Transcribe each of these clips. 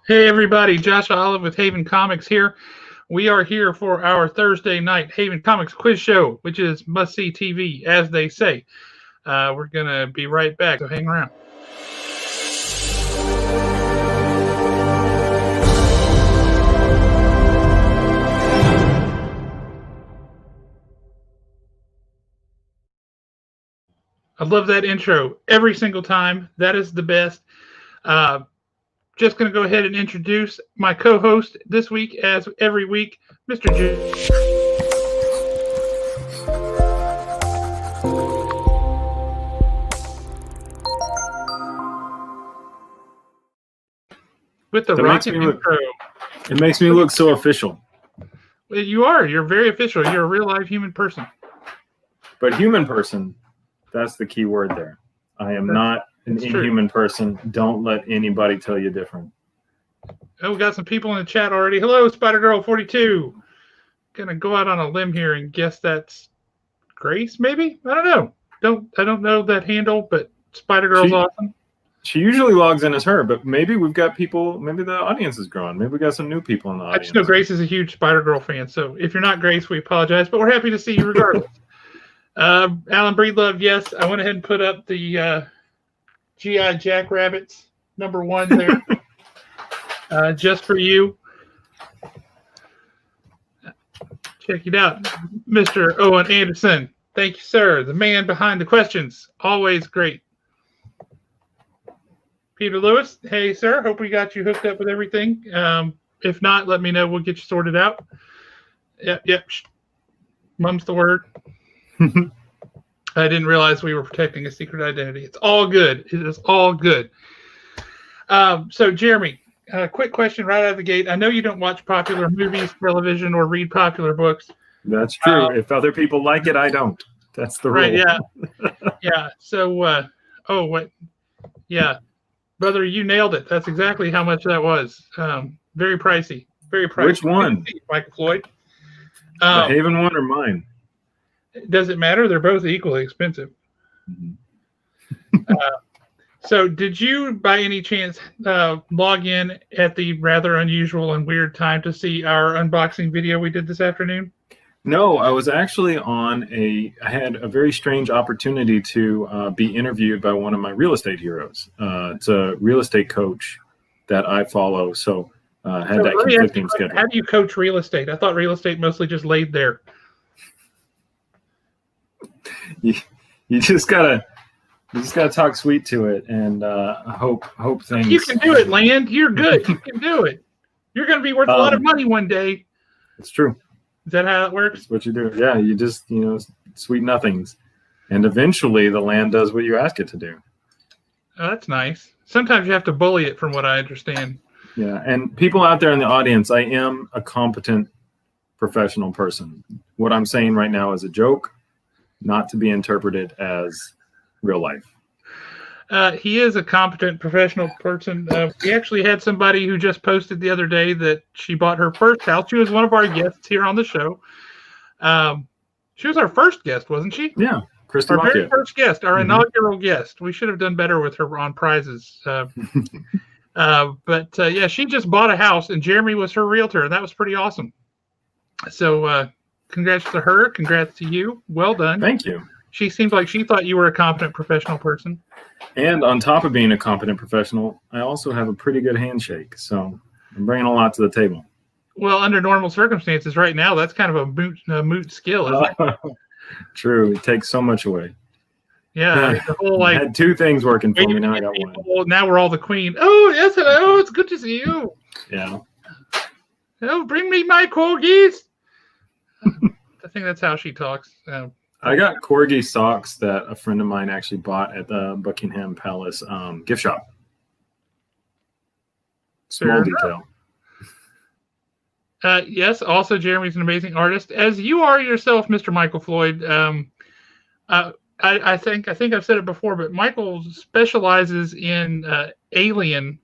Hey everybody, Josh Olive with Haven Comics here. We are here for our Thursday night Haven Comics quiz show, which is must-see TV, as they say. We're going to be right back, so hang around. I love that intro every single time. That is the best. Just going to go ahead and introduce my co-host this week, as every week, Mr. J. With the rocket intro. It makes me look so official. You are. You're very official. You're a real live human person. But human person, that's the key word there. I am not an inhuman person. Don't let anybody tell you different. Oh, we got some people in the chat already. Hello, Spider-Girl42. Gonna go out on a limb here and guess that's Grace, maybe? I don't know. I don't know that handle, but Spider-Girl's awesome. She usually logs in as her, but maybe we've got people, maybe the audience is growing. Maybe we got some new people in the audience. I just know Grace is a huge Spider-Girl fan, so if you're not Grace, we apologize, but we're happy to see you regardless. Alan Breedlove, yes, I went ahead and put up the G.I. Jackrabbits #1 there. Just for you. Check it out. Mr. Owen Anderson. Thank you, sir. The man behind the questions. Always great. Peter Lewis. Hey, sir. Hope we got you hooked up with everything. If not, let me know. We'll get you sorted out. Yep. Mum's the word. I didn't realize we were protecting a secret identity. It's all good. It is all good. So, Jeremy, quick question right out of the gate. I know you don't watch popular movies, television, or read popular books. That's true. If other people like it, I don't. That's the rule. Right, yeah. So, brother, you nailed it. That's exactly how much that was. Very pricey. Very pricey. Which one? Michael Floyd. The Haven one or mine? Does it matter? They're both equally expensive. So did you, by any chance, log in at the rather unusual and weird time to see our unboxing video we did this afternoon? No, I was actually I had a very strange opportunity to be interviewed by one of my real estate heroes. It's a real estate coach that I follow, so had that conflicting schedule. How do you coach real estate? I thought real estate mostly just laid there. You just gotta talk sweet to it and hope things. You can do it, Land. You're good. You can do it. You're going to be worth a lot of money one day. It's true. Is that how it works? That's what you do. Yeah, you just sweet nothings, and eventually the land does what you ask it to do. Oh, that's nice. Sometimes you have to bully it, from what I understand. Yeah, and people out there in the audience, I am a competent professional person. What I'm saying right now is a joke, not to be interpreted as real life. He is a competent professional person. We actually had somebody who just posted the other day that she bought her first house. She was one of our guests here on the show. She was our first guest, wasn't she? Yeah, Christy. Our very first guest, our inaugural guest. We should have done better with her on prizes. But she just bought a house, and Jeremy was her realtor, and that was pretty awesome. So congrats to her. Congrats to you. Well done. Thank you. She seemed like she thought you were a competent professional person. And on top of being a competent professional, I also have a pretty good handshake. So I'm bringing a lot to the table. Well, under normal circumstances right now, that's kind of a moot skill, isn't it? True. It takes so much away. Yeah. The whole, I had two things working for me. Now I got one. Now we're all the queen. Oh, yes. Hello. It's good to see you. Yeah. Oh, bring me my corgis. I think that's how she talks. I got corgi socks that a friend of mine actually bought at the Buckingham Palace gift shop. Small detail. Yes, also Jeremy's an amazing artist, as you are yourself, Mr. Michael Floyd. I think I've said it before, but Michael specializes in alien,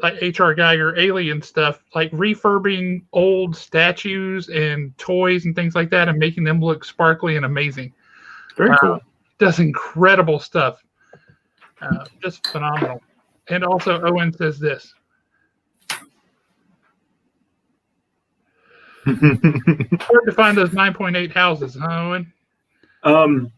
like H.R. Geiger alien stuff, like refurbing old statues and toys and things like that, and making them look sparkly and amazing. Very cool. Does incredible stuff. Just phenomenal. And also, Owen says this. Hard to find those 9.8 houses, huh, Owen?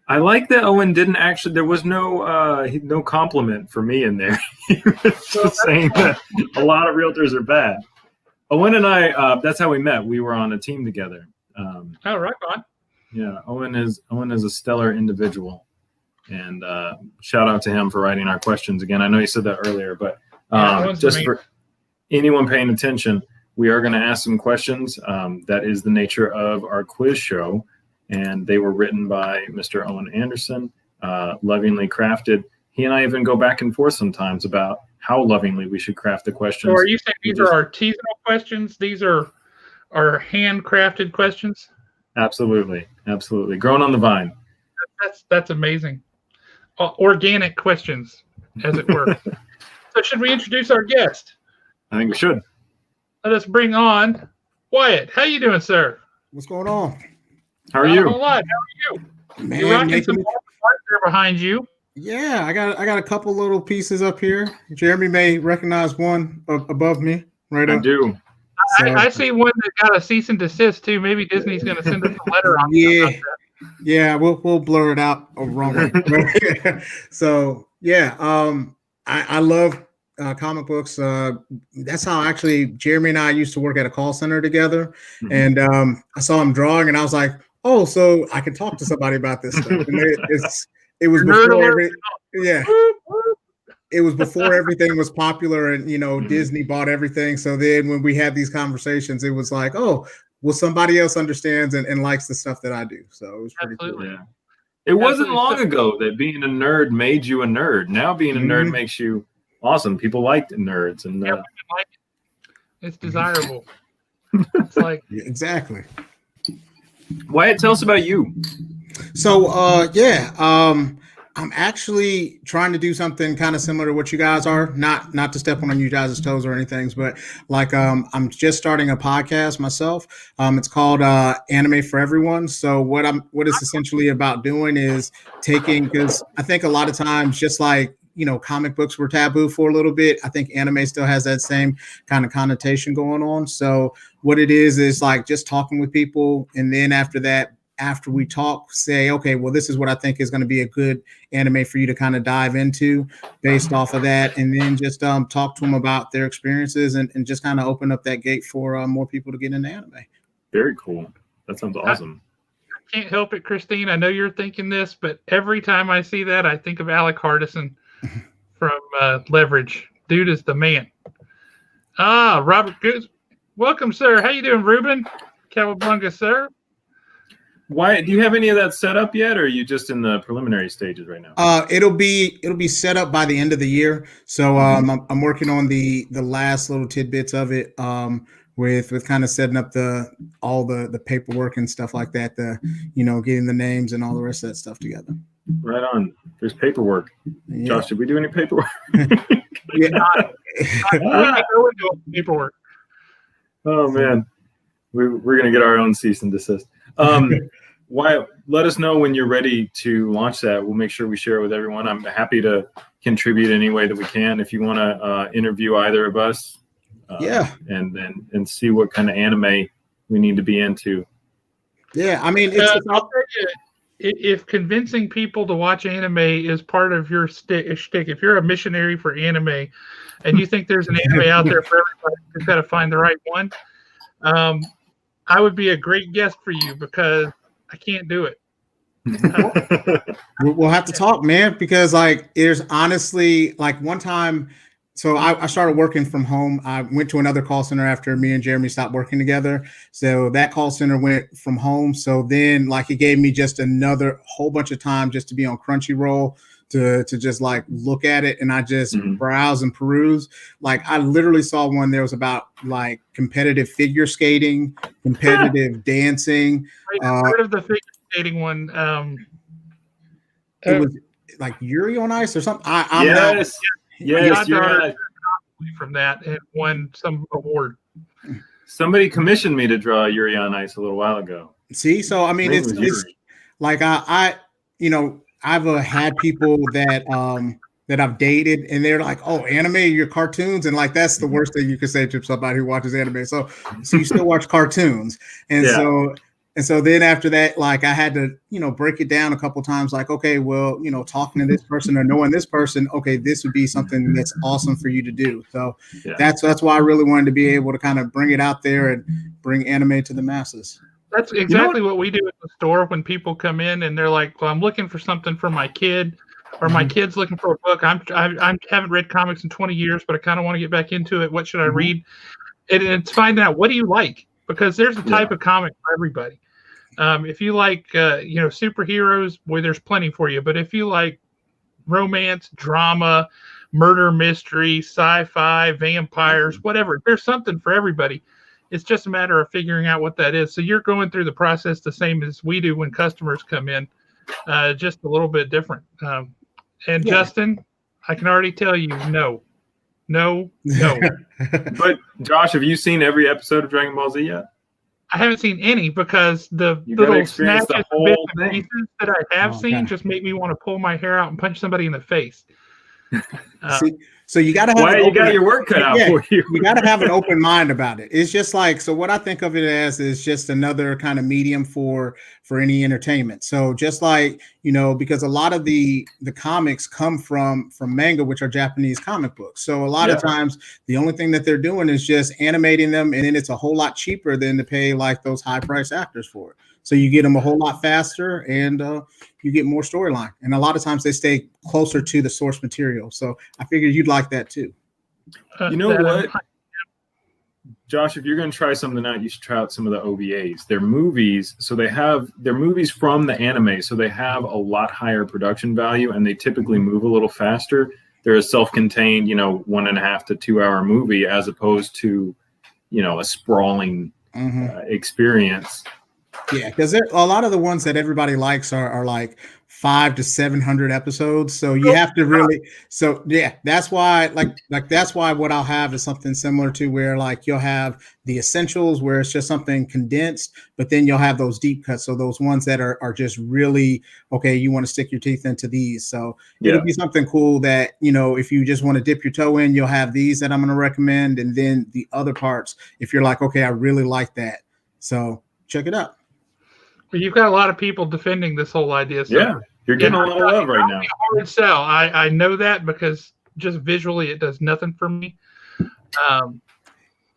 I like that Owen didn't actually. There was no compliment for me in there. He was just saying that a lot of realtors are bad. Owen and I, that's how we met. We were on a team together. Oh, right on. Yeah, Owen is a stellar individual, and shout out to him for writing our questions again. I know you said that earlier, but just for anyone paying attention, we are going to ask some questions. That is the nature of our quiz show, and they were written by Mr. Owen Anderson, lovingly crafted. He and I even go back and forth sometimes about how lovingly we should craft the questions. So are you saying these are artisanal questions? These are handcrafted questions? Absolutely. Grown on the vine. That's amazing. Organic questions, as it were. So should we introduce our guest? I think we should. Let us bring on Wyatt. How you doing, sir? What's going on? How are you? Not a whole lot. How are you? Man, You're rocking some art there behind you. Yeah, I got a couple little pieces up here. Jeremy may recognize one above me, right up. I do. So, I see one that got a cease and desist too. Maybe Disney's going to send us a letter on. Yeah, we'll blur it out wrong way. So yeah, I love comic books. That's how actually Jeremy and I used to work at a call center together, and I saw him drawing, and I was like, oh, so I can talk to somebody about this stuff. And it was before it was before everything was popular, and Disney bought everything. So then when we had these conversations, it was like, oh, well, somebody else understands and likes the stuff that I do. So it was pretty cool. Yeah. It wasn't long ago that being a nerd made you a nerd. Now being a nerd makes you awesome. People like nerds, and it's desirable. It's like exactly. Wyatt, tell us about you. So I'm actually trying to do something kind of similar to what you guys are. Not to step on you guys' toes or anything, but like I'm just starting a podcast myself. It's called Anime for Everyone. So what it's essentially about doing is because I think a lot of times, just like comic books were taboo for a little bit, I think anime still has that same kind of connotation going on. So what it is like just talking with people, and then after that, after we talk, say, okay, well, this is what I think is going to be a good anime for you to kind of dive into based off of that. And then just talk to them about their experiences and just kind of open up that gate for more people to get into anime. Very cool. That sounds awesome. I can't help it, Christine. I know you're thinking this, but every time I see that, I think of Alec Hardison from Leverage. Dude is the man. Robert Goose. Welcome, sir. How you doing, Ruben? Cowabunga, sir. Wyatt, do you have any of that set up yet, or are you just in the preliminary stages right now? It'll be set up by the end of the year. So I'm working on the last little tidbits of it, with kind of setting up all the paperwork and stuff like that, getting the names and all the rest of that stuff together. Right on. There's paperwork. Yeah. Josh, did we do any paperwork? We can go into paperwork. Oh man, we're gonna get our own cease and desist. Wyatt, let us know when you're ready to launch that. We'll make sure we share it with everyone. I'm happy to contribute any way that we can. If you want to interview either of us, and see what kind of anime we need to be into. Yeah, I mean, I'll tell you, if convincing people to watch anime is part of your shtick, if you're a missionary for anime and you think there's an anime out there for everybody, you've got to find the right one. I would be a great guest for you because I can't do it. We'll have to talk, man, because there's honestly one time. So I started working from home. I went to another call center after me and Jeremy stopped working together. So that call center went from home. So then it gave me just another whole bunch of time just to be on Crunchyroll to just look at it. And I just browse and peruse. I literally saw one there was about competitive figure skating, competitive dancing. I heard of the figure skating one. It was Yuri on Ice or something. Yes, you're right. From that and won some award. Somebody commissioned me to draw Yuri on Ice a little while ago. See, so I mean, it's I've had people that that I've dated, and they're like, "Oh, anime, your cartoons," and like that's the worst thing you could say to somebody who watches anime. So you still watch cartoons, and so then after that, like I had to, break it down a couple times. Like, okay, well, talking to this person or knowing this person, okay, this would be something that's awesome for you to do. So that's why I really wanted to be able to kind of bring it out there and bring anime to the masses. That's exactly what we do at the store when people come in and they're like, "Well, I'm looking for something for my kid." Or my kid's looking for a book. I haven't read comics in 20 years, but I kind of want to get back into it. What should I read? And it's finding out, what do you like? Because there's a type of comic for everybody. If you like, superheroes, boy, there's plenty for you. But if you like romance, drama, murder, mystery, sci-fi, vampires, whatever, there's something for everybody. It's just a matter of figuring out what that is. So you're going through the process the same as we do when customers come in, just a little bit different. And Justin, I can already tell you, no. But Josh, have you seen every episode of Dragon Ball Z yet? I haven't seen any because the little snatches and bits and pieces that I have seen just make me want to pull my hair out and punch somebody in the face. So you got to have you got your work cut out for you. You got to have an open mind about it. It's just like, so what I think of it as is just another kind of medium for any entertainment. So just like, because a lot of the comics come from manga, which are Japanese comic books. So a lot of times the only thing that they're doing is just animating them, and then it's a whole lot cheaper than to pay like those high price actors for it. So you get them a whole lot faster, and you get more storyline. And a lot of times they stay closer to the source material. So I figured you'd like that too. You know what, Josh, if you're going to try something out, you should try out some of the OVAs. They're movies, so they're movies from the anime, so they have a lot higher production value, and they typically move a little faster. They're a self-contained, 1.5 to 2 hour movie, as opposed to, a sprawling experience. Yeah, because a lot of the ones that everybody likes are like 500 to 700 episodes. So you have to really. So yeah, that's why that's why what I'll have is something similar to where like you'll have the essentials where it's just something condensed, but then you'll have those deep cuts. So those ones that are just really okay. You want to stick your teeth into these. So it'll be something cool that if you just want to dip your toe in, you'll have these that I'm going to recommend, and then the other parts if you're like, okay, I really like that. So check it out. But you've got a lot of people defending this whole idea. So you're getting a lot of love right now. Hard sell. I know that because just visually it does nothing for me.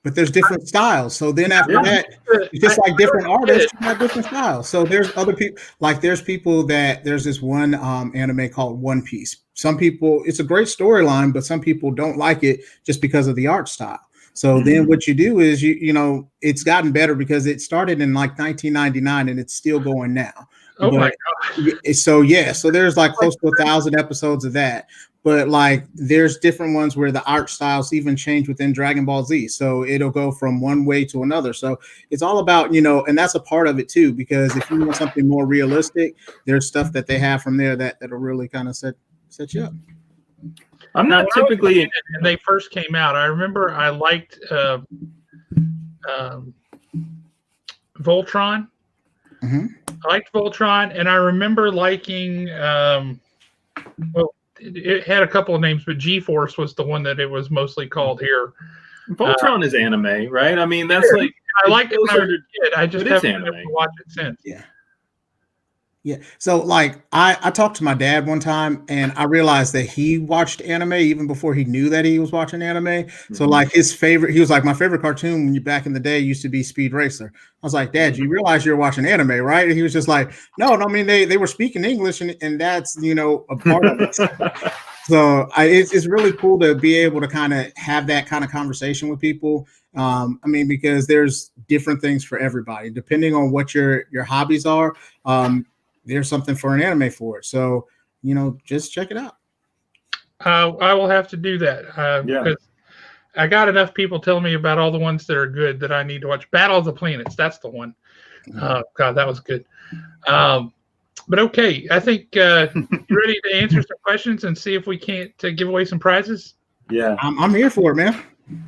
But there's different styles. So then after that, just like different artists have different styles. So there's other people, like there's this one anime called One Piece. Some people, it's a great storyline, but some people don't like it just because of the art style. So then what you do is it's gotten better because it started in like 1999 and it's still going now. My God. So there's like close to 1,000 episodes of that. But like there's different ones where the art styles even change within Dragon Ball Z. So it'll go from one way to another. So it's all about, and that's a part of it too, because if you want something more realistic, there's stuff that they have from there that'll really kind of set you up. I'm not typically. When they first came out, I remember I liked Voltron. I liked Voltron, and I remember liking. It had a couple of names, but G-Force was the one that it was mostly called here. Voltron is anime, right? I mean, that's like I liked it when I was a kid. I just haven't been able to watch it since. Yeah. So like I talked to my dad one time and I realized that he watched anime even before he knew that he was watching anime. So like he was like, my favorite cartoon back in the day used to be Speed Racer. I was like, Dad, you realize you're watching anime, right? And he was just like, no, I mean, they were speaking English and that's, a part of it. So it's really cool to be able to kind of have that kind of conversation with people. Because there's different things for everybody, depending on what your hobbies are. There's something for an anime for it. So, just check it out. I will have to do that. Because I got enough people telling me about all the ones that are good that I need to watch. Battle of the Planets. That's the one. God, that was good. But okay, I think you ready to answer some questions and see if we can't give away some prizes? Yeah. I'm here for it, man.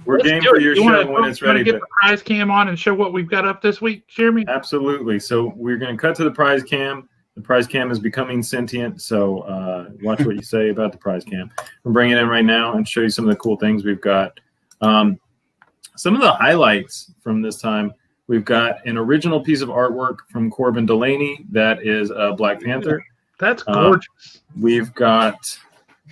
We're game for your show when it's ready. Want to get the prize cam on and show what we've got up this week, Jeremy? Absolutely. So we're going to cut to the prize cam. The prize cam is becoming sentient, so watch what you say about the prize cam. I'm bringing it in right now and show you some of the cool things we've got. Some of the highlights from this time, we've got an original piece of artwork from Corbin Delaney that is a Black Panther. That's gorgeous. We've got,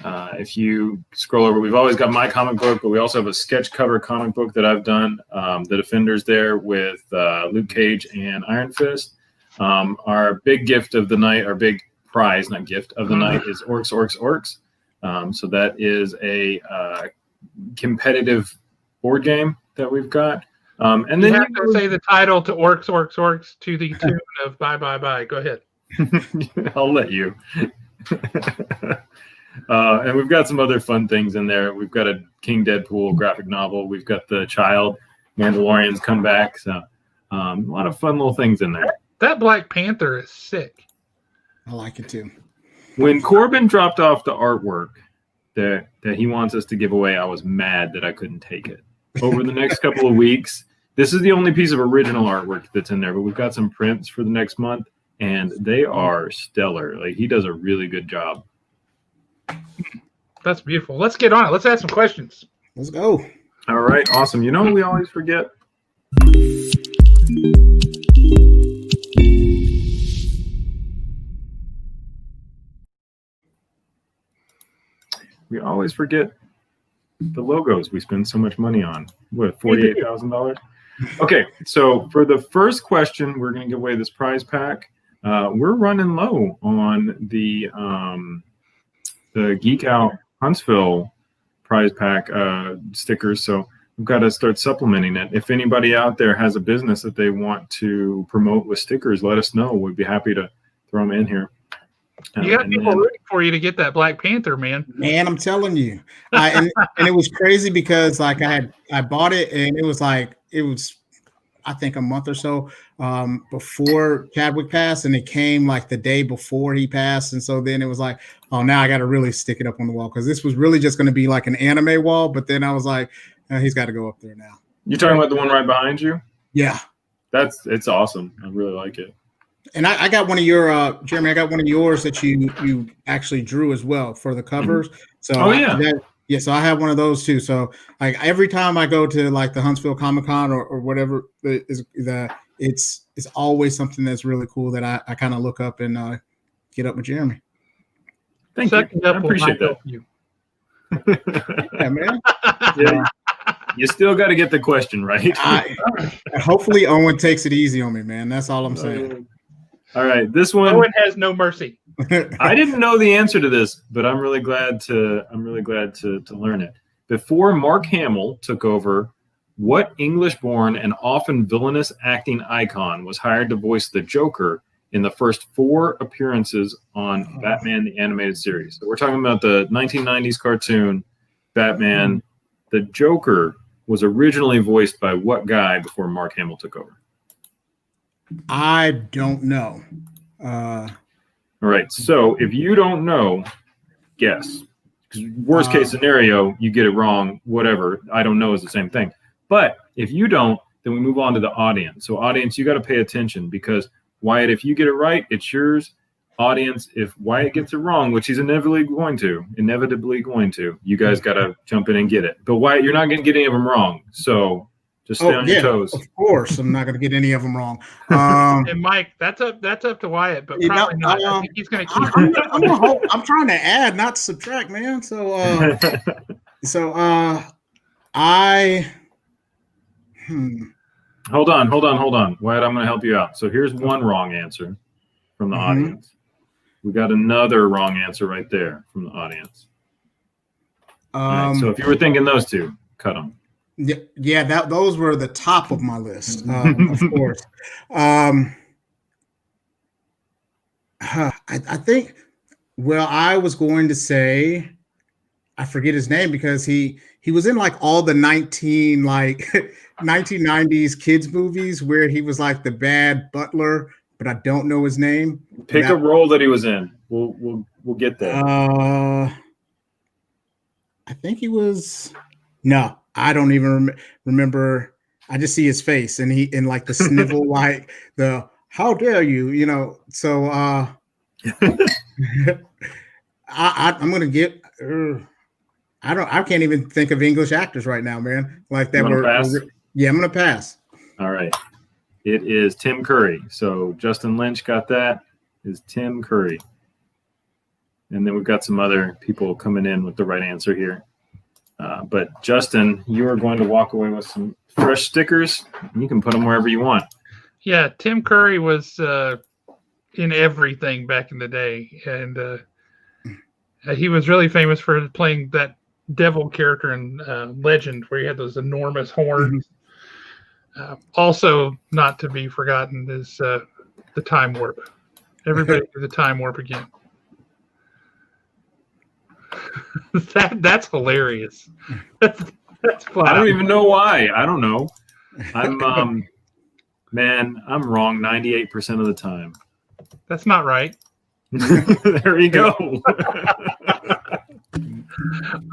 if you scroll over, we've always got my comic book, but we also have a sketch cover comic book that I've done, The Defenders there with Luke Cage and Iron Fist. Our big gift of the night, our big prize, not gift of the night, is Orcs, Orcs, Orcs. So that is a competitive board game that we've got. And then you have to say the title to Orcs, Orcs, Orcs to the tune of Bye, Bye, Bye. Go ahead. I'll let you. And we've got some other fun things in there. We've got a King Deadpool graphic novel. We've got the Child Mandalorians come back. So a lot of fun little things in there. That Black Panther is sick. I like it too. When Corbin dropped off the artwork that he wants us to give away, I was mad that I couldn't take it. Over the next couple of weeks, this is the only piece of original artwork that's in there, but we've got some prints for the next month, and they are stellar. Like, he does a really good job. That's beautiful. Let's get on it. Let's ask some questions. Let's go. All right, awesome. You know what we always forget? We always forget the logos we spend so much money on. What, $48,000? Okay, so for the first question, we're going to give away this prize pack. We're running low on the Geek Out Huntsville prize pack stickers, so we've got to start supplementing it. If anybody out there has a business that they want to promote with stickers, let us know. We'd be happy to throw them in here. You got people rooting for you to get that Black Panther, man. Man, I'm telling you, and it was crazy because like I bought it and it was I think a month or so before Chadwick passed, and it came like the day before he passed, and so then it was like, oh, now I got to really stick it up on the wall because this was really just going to be like an anime wall, but then I was like, he's got to go up there now. You're talking about the one right behind you? Yeah, it's awesome. I really like it. And I got one of your Jeremy. I got one of yours that you actually drew as well for the covers. So so I have one of those too. So like every time I go to like the Huntsville Comic Con or whatever it's always something that's really cool that I kind of look up and get up with Jeremy. Thank you. I appreciate that. Yeah, man. Yeah. You still got to get the question right. Hopefully Owen takes it easy on me, man. That's all I'm saying. All right, this one. Owen has no mercy. I didn't know the answer to this, but I'm really glad to learn it. Before Mark Hamill took over, what English-born and often villainous acting icon was hired to voice the Joker in the first 4 appearances on Batman the Animated Series? So we're talking about the 1990s cartoon Batman. The Joker was originally voiced by what guy before Mark Hamill took over? I don't know. All right. So if you don't know, guess. Worst case scenario, you get it wrong. Whatever. I don't know is the same thing. But if you don't, then we move on to the audience. So audience, you got to pay attention because Wyatt, if you get it right, it's yours. Audience, if Wyatt gets it wrong, which he's inevitably going to, you guys got to jump in and get it. But Wyatt, you're not going to get any of them wrong. So just stay on your toes. Of course, I'm not going to get any of them wrong. And Mike, that's up to Wyatt, but probably not. I think he's going to keep. I'm trying to add, not subtract, man. So, I. Hold on. Wyatt, I'm going to help you out. So here's one wrong answer from the audience. We got another wrong answer right there from the audience. Right, so if you were thinking those two, cut them. Yeah, those were the top of my list, of course. I think. Well, I was going to say, I forget his name because he was in like all the 1990s kids movies where he was like the bad butler, but I don't know his name. Pick a role that he was in. We'll get there. I think he was. No, I don't even remember. I just see his face and he in like the snivel, like the "How dare you?" So I'm gonna get. I can't even think of English actors right now, man. Like that You wanna were. pass? Yeah, I'm gonna pass. All right. It is Tim Curry. So Justin Lynch got that. Is Tim Curry. And then we've got some other people coming in with the right answer here. But Justin, you are going to walk away with some fresh stickers. You can put them wherever you want. Yeah, Tim Curry was in everything back in the day, and he was really famous for playing that devil character in Legend, where he had those enormous horns. Also, not to be forgotten is the time warp. Everybody do the time warp again. That's hilarious. That's fun. I don't even know why. I don't know. I'm man, I'm wrong 98% of the time. That's not right. There you go.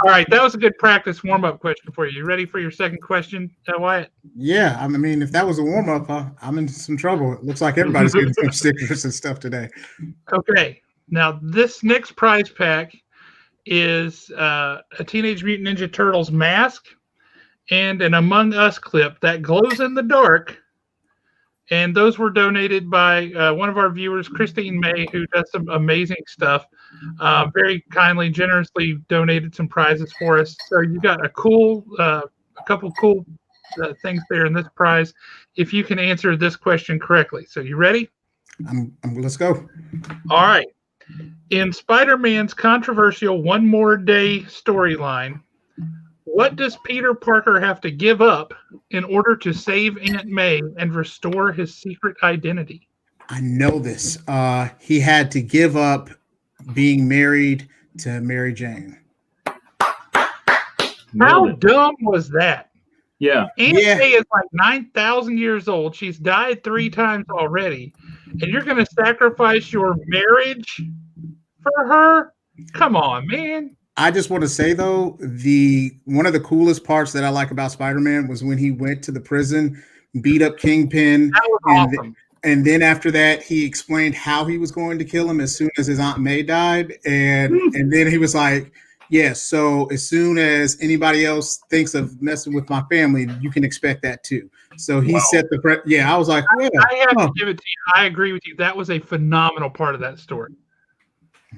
All right, that was a good practice warm-up question for you. You ready for your second question, Wyatt? Yeah, I mean, if that was a warm up, I'm in some trouble. It looks like everybody's getting some stickers and stuff today. Okay, now this next prize pack is a Teenage Mutant Ninja Turtles mask and an Among Us clip that glows in the dark. And those were donated by one of our viewers, Christine May, who does some amazing stuff. Very kindly, generously donated some prizes for us. So you got a couple cool things there in this prize if you can answer this question correctly. So you ready? Let's go. All right. In Spider-Man's controversial One More Day storyline, what does Peter Parker have to give up in order to save Aunt May and restore his secret identity? I know this. He had to give up being married to Mary Jane. How dumb was that? Yeah. Aunt May is like 9,000 years old. She's died 3 times already. And you're going to sacrifice your marriage for her? Come on, man. I just want to say though, one of the coolest parts that I like about Spider-Man was when he went to the prison, beat up Kingpin, that was awesome. And then after that, he explained how he was going to kill him as soon as his Aunt May died, and then he was like, "Yeah, so as soon as anybody else thinks of messing with my family, you can expect that too." So he set the I was like, I have to give it to you. I agree with you. That was a phenomenal part of that story.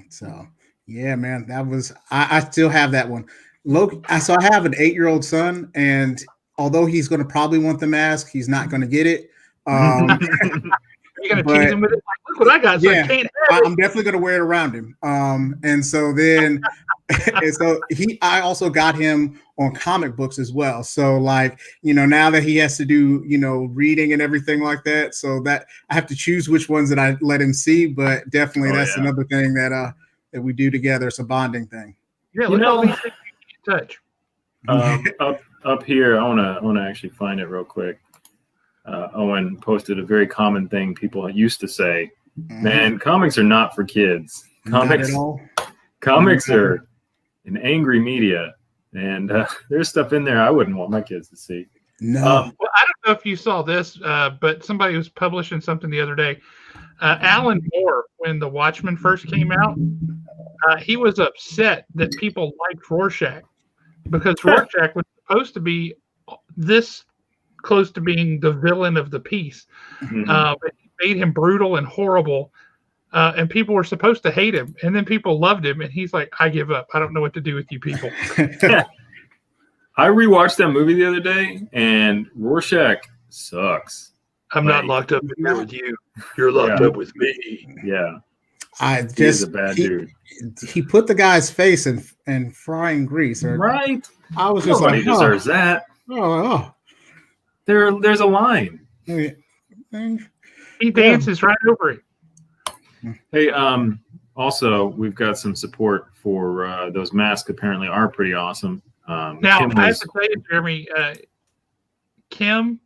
So. Yeah, man, that was. I still have that one. Look, so I have an 8-year-old son, and although he's going to probably want the mask, he's not going to get it. You're going to tease him with it. Like, look what I got. So yeah, I can't have I'm definitely going to wear it around him. And so then, I also got him on comic books as well. So like, now that he has to do, reading and everything like that, so that I have to choose which ones that I let him see. But definitely, that's another thing that we do together. It's a bonding thing. Yeah, look at all these things you can touch. Up here, I wanna actually find it real quick. Owen posted a very common thing people used to say, man, comics are not for kids. Comics are an angry media, and there's stuff in there I wouldn't want my kids to see. No. Well, I don't know if you saw this, but somebody was publishing something the other day. Alan Moore, when The Watchmen first came out, he was upset that people liked Rorschach because Rorschach was supposed to be this close to being the villain of the piece. But he made him brutal and horrible, and people were supposed to hate him. And then people loved him, and he's like, I give up. I don't know what to do with you people. I rewatched that movie the other day, and Rorschach sucks. I'm not locked up in there with you. You're locked up with me. Yeah. He's a bad dude. He put the guy's face in frying grease. Right. I was just Nobody deserves that. Oh. There's a line. He dances right over it. Hey, also, we've got some support for those masks. Apparently are pretty awesome. Now, I have to tell you, Jeremy, Kim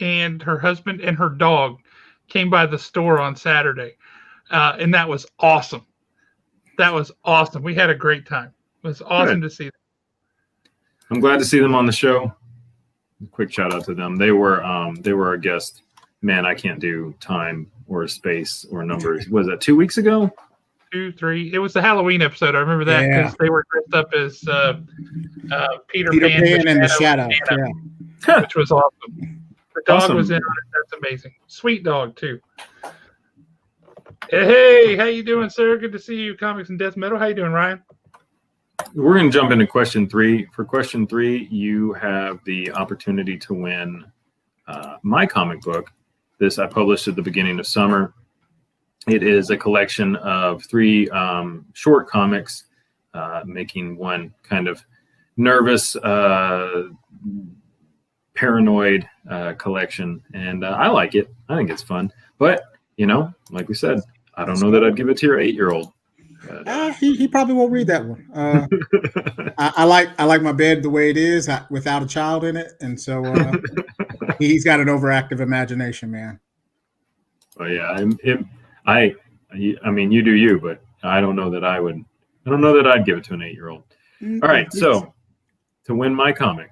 and her husband and her dog came by the store on Saturday, and that was awesome. That was awesome. We had a great time. It was awesome to see them. I'm glad to see them on the show. Quick shout out to them. They were our guest. Man, I can't do time or space or numbers. Was that 2 weeks ago? 2, 3. It was the Halloween episode. I remember that because they were dressed up as Peter Pan and the Shadow, which was awesome. The dog was in on it. That's amazing. Sweet dog too. Hey, how you doing, sir? Good to see you. Comics and Death Metal. How you doing, Ryan? We're going to jump into question 3. For question 3, you have the opportunity to win my comic book. This I published at the beginning of summer. It is a collection of 3 short comics, making one kind of nervous, paranoid collection. And I like it. I think it's fun. But, like we said, I don't know that I'd give it to your 8-year-old. He probably won't read that one. I like my bed the way it is without a child in it, and so he's got an overactive imagination, man. Well, yeah, I mean, you do you, but I don't know that I would. I don't know that I'd give it to an 8-year-old. All right, so to win my comic,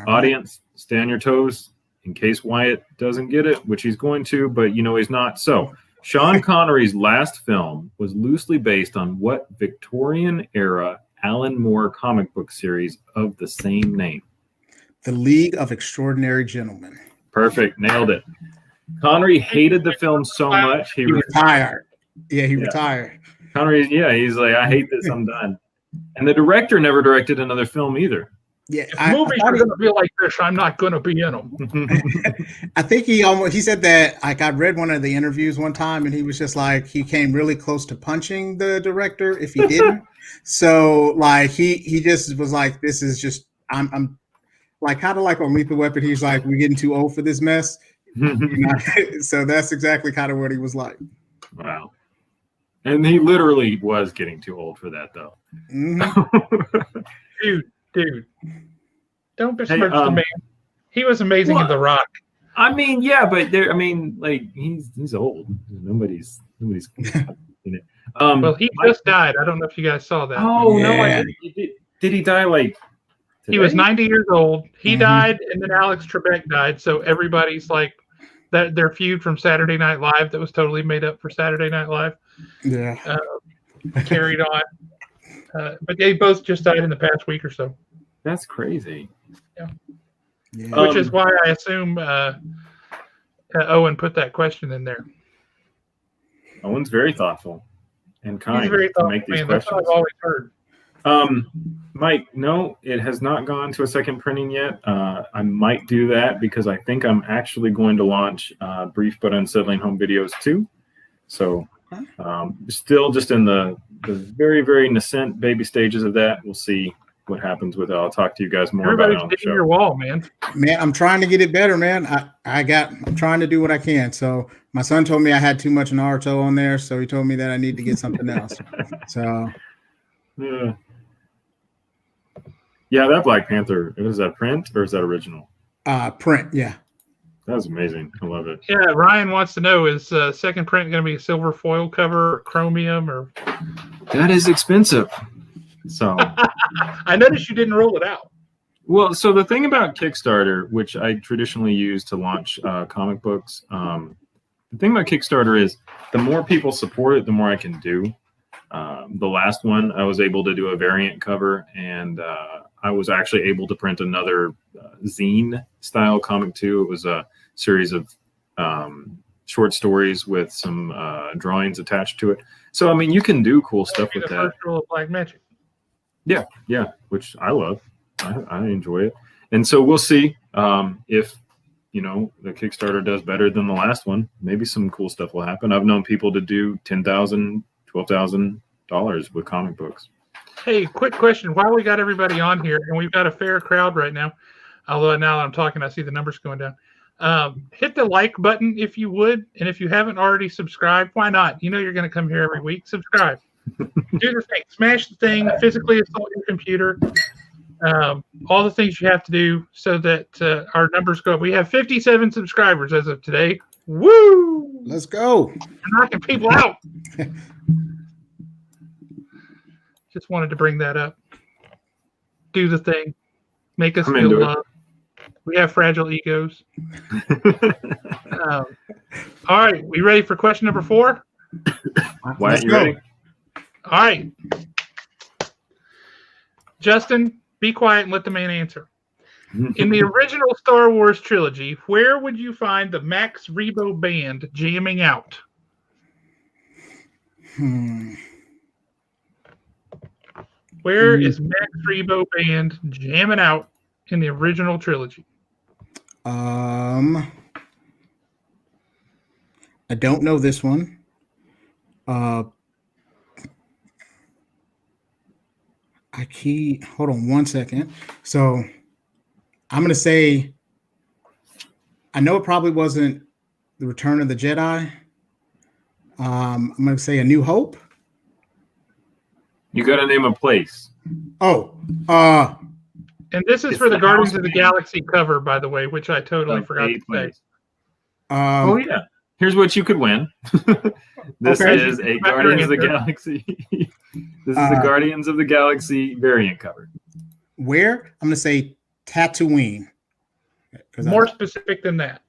audience, stay on your toes in case Wyatt doesn't get it, which he's going to, but he's not. So. Sean Connery's last film was loosely based on what Victorian-era Alan Moore comic book series of the same name? The League of Extraordinary Gentlemen. Perfect. Nailed it. Connery hated the film so much, he retired. Yeah, he retired. Connery, he's like, I hate this, I'm done. And the director never directed another film either. Yeah, if movies are going to be like this, I'm not going to be in them. I think he said that, like, I read one of the interviews one time, and he was just like, he came really close to punching the director if he didn't. So, like, he just was like, this is just, I'm like, kind of like on Lethal Weapon, he's like, we're getting too old for this mess. So that's exactly kind of what he was like. Wow. And he literally was getting too old for that, though. Mm-hmm. Dude, don't besmirch the man. He was amazing in The Rock. I mean, yeah, but he's old. Nobody's in it. Well, he just died. I don't know if you guys saw that. Oh no, I didn't. Did he die like? Today? He was 90 years old. He died, and then Alex Trebek died. So everybody's like, that their feud from Saturday Night Live that was totally made up for Saturday Night Live. Yeah, carried on. But they both just died in the past week or so. That's crazy. Yeah. Which is why I assume Owen put that question in there. Owen's very thoughtful and kind to make these questions. That's what I've always heard. Mike, no, it has not gone to a second printing yet. I might do that because I think I'm actually going to launch Brief But Unsettling Home Videos 2. So still just in the very, very nascent baby stages of that. We'll see what happens with it. I'll talk to you guys more about it on the show. Your wall, man. Man, I'm trying to get it better, man. I'm trying to do what I can. So my son told me I had too much Naruto on there, so he told me that I need to get something else. So yeah, that Black Panther, is that print or is that original? Print, yeah. That was amazing. I love it. Yeah, Ryan wants to know, is second print going to be a silver foil cover or chromium? Or that is expensive. So I noticed you didn't roll it out. Well, so the thing about Kickstarter, which I traditionally use to launch comic books, the thing about Kickstarter is the more people support it, the more I can do. The last one, I was able to do a variant cover, and I was actually able to print another zine style comic too. It was a series of short stories with some drawings attached to it. So, I mean, you can do cool stuff with that. First rule of Black Magic. Yeah, which I love. I enjoy it. And so we'll see if, the Kickstarter does better than the last one. Maybe some cool stuff will happen. I've known people to do $10,000, $12,000 with comic books. Hey, quick question. While we got everybody on here, and we've got a fair crowd right now, although now that I'm talking, I see the numbers going down. Hit the like button if you would. And if you haven't already subscribed, why not? You're going to come here every week. Subscribe. Do the thing. Smash the thing. Physically assault your computer. All the things you have to do so that our numbers go up. We have 57 subscribers as of today. Woo! Let's go. We're knocking people out. Just wanted to bring that up. Do the thing. Make us feel loved. We have fragile egos. All right. We ready for question number 4? Why are you ready? All right. Justin, be quiet and let the man answer. In the original Star Wars trilogy, where would you find the Max Rebo band jamming out? Where is Max Rebo band jamming out in the original trilogy? I don't know this one. Hold on one second. So I'm gonna say I know it probably wasn't the Return of the Jedi. I'm gonna say A New Hope. You got to name a place. Oh, and this is It's for the the Guardians house of the band. Galaxy cover, by the way, which I totally Like forgot a to say. place. Oh yeah. Here's what you could win. This Okay. is a Guardians of the Galaxy. This is the Guardians of the Galaxy variant cover. Where? I'm gonna say Tatooine. More specific than that.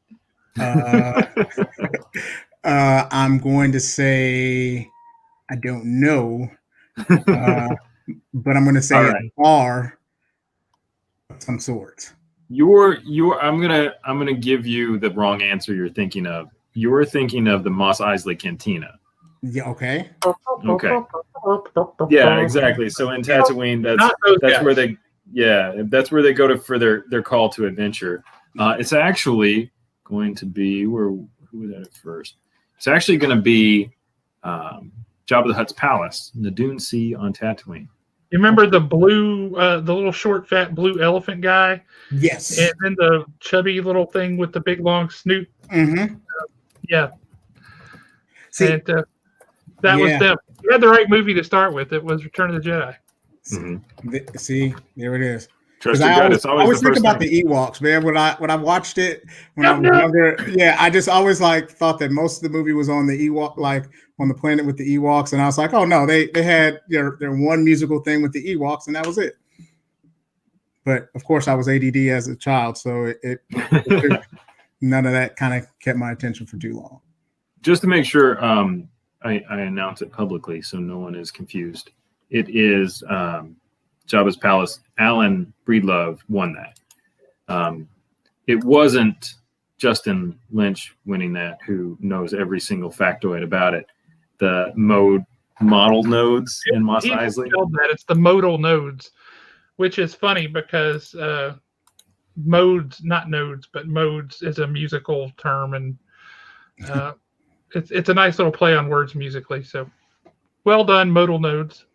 I'm going to say I don't know, but I'm going to say a bar of some sort. I'm gonna give you the wrong answer you're thinking of. You're thinking of the Mos Eisley Cantina. Yeah. Okay. Okay. Yeah, exactly. So in Tatooine, that's where they go for their call to adventure. It's actually going to be who was that at first? It's actually going to be Jabba the Hutt's palace, Nadun Sea on Tatooine. You remember the blue, the little short, fat blue elephant guy? Yes. And then the chubby little thing with the big long snoot. Mm-hmm. Yeah. See, and that was them. You had the right movie to start with. It was Return of the Jedi. Mm-hmm. See, there it is. Trust your gut. It's always the think first about thing. the Ewoks, man. When I watched it when I was younger, I just always thought that most of the movie was on the Ewok, like on the planet with the Ewoks, and I was like, oh no, they had their one musical thing with the Ewoks, and that was it. But of course, I was ADD as a child, so it none of that kind of kept my attention for too long. Just to make sure, I announce it publicly so no one is confused. It is Jabba's Palace. Alan Breedlove won that. It wasn't Justin Lynch winning that, who knows every single factoid about it. The model nodes in Mos Eisley. It's the modal nodes, which is funny because modes, not nodes, but modes is a musical term, and it's a nice little play on words musically. So well done, modal nodes.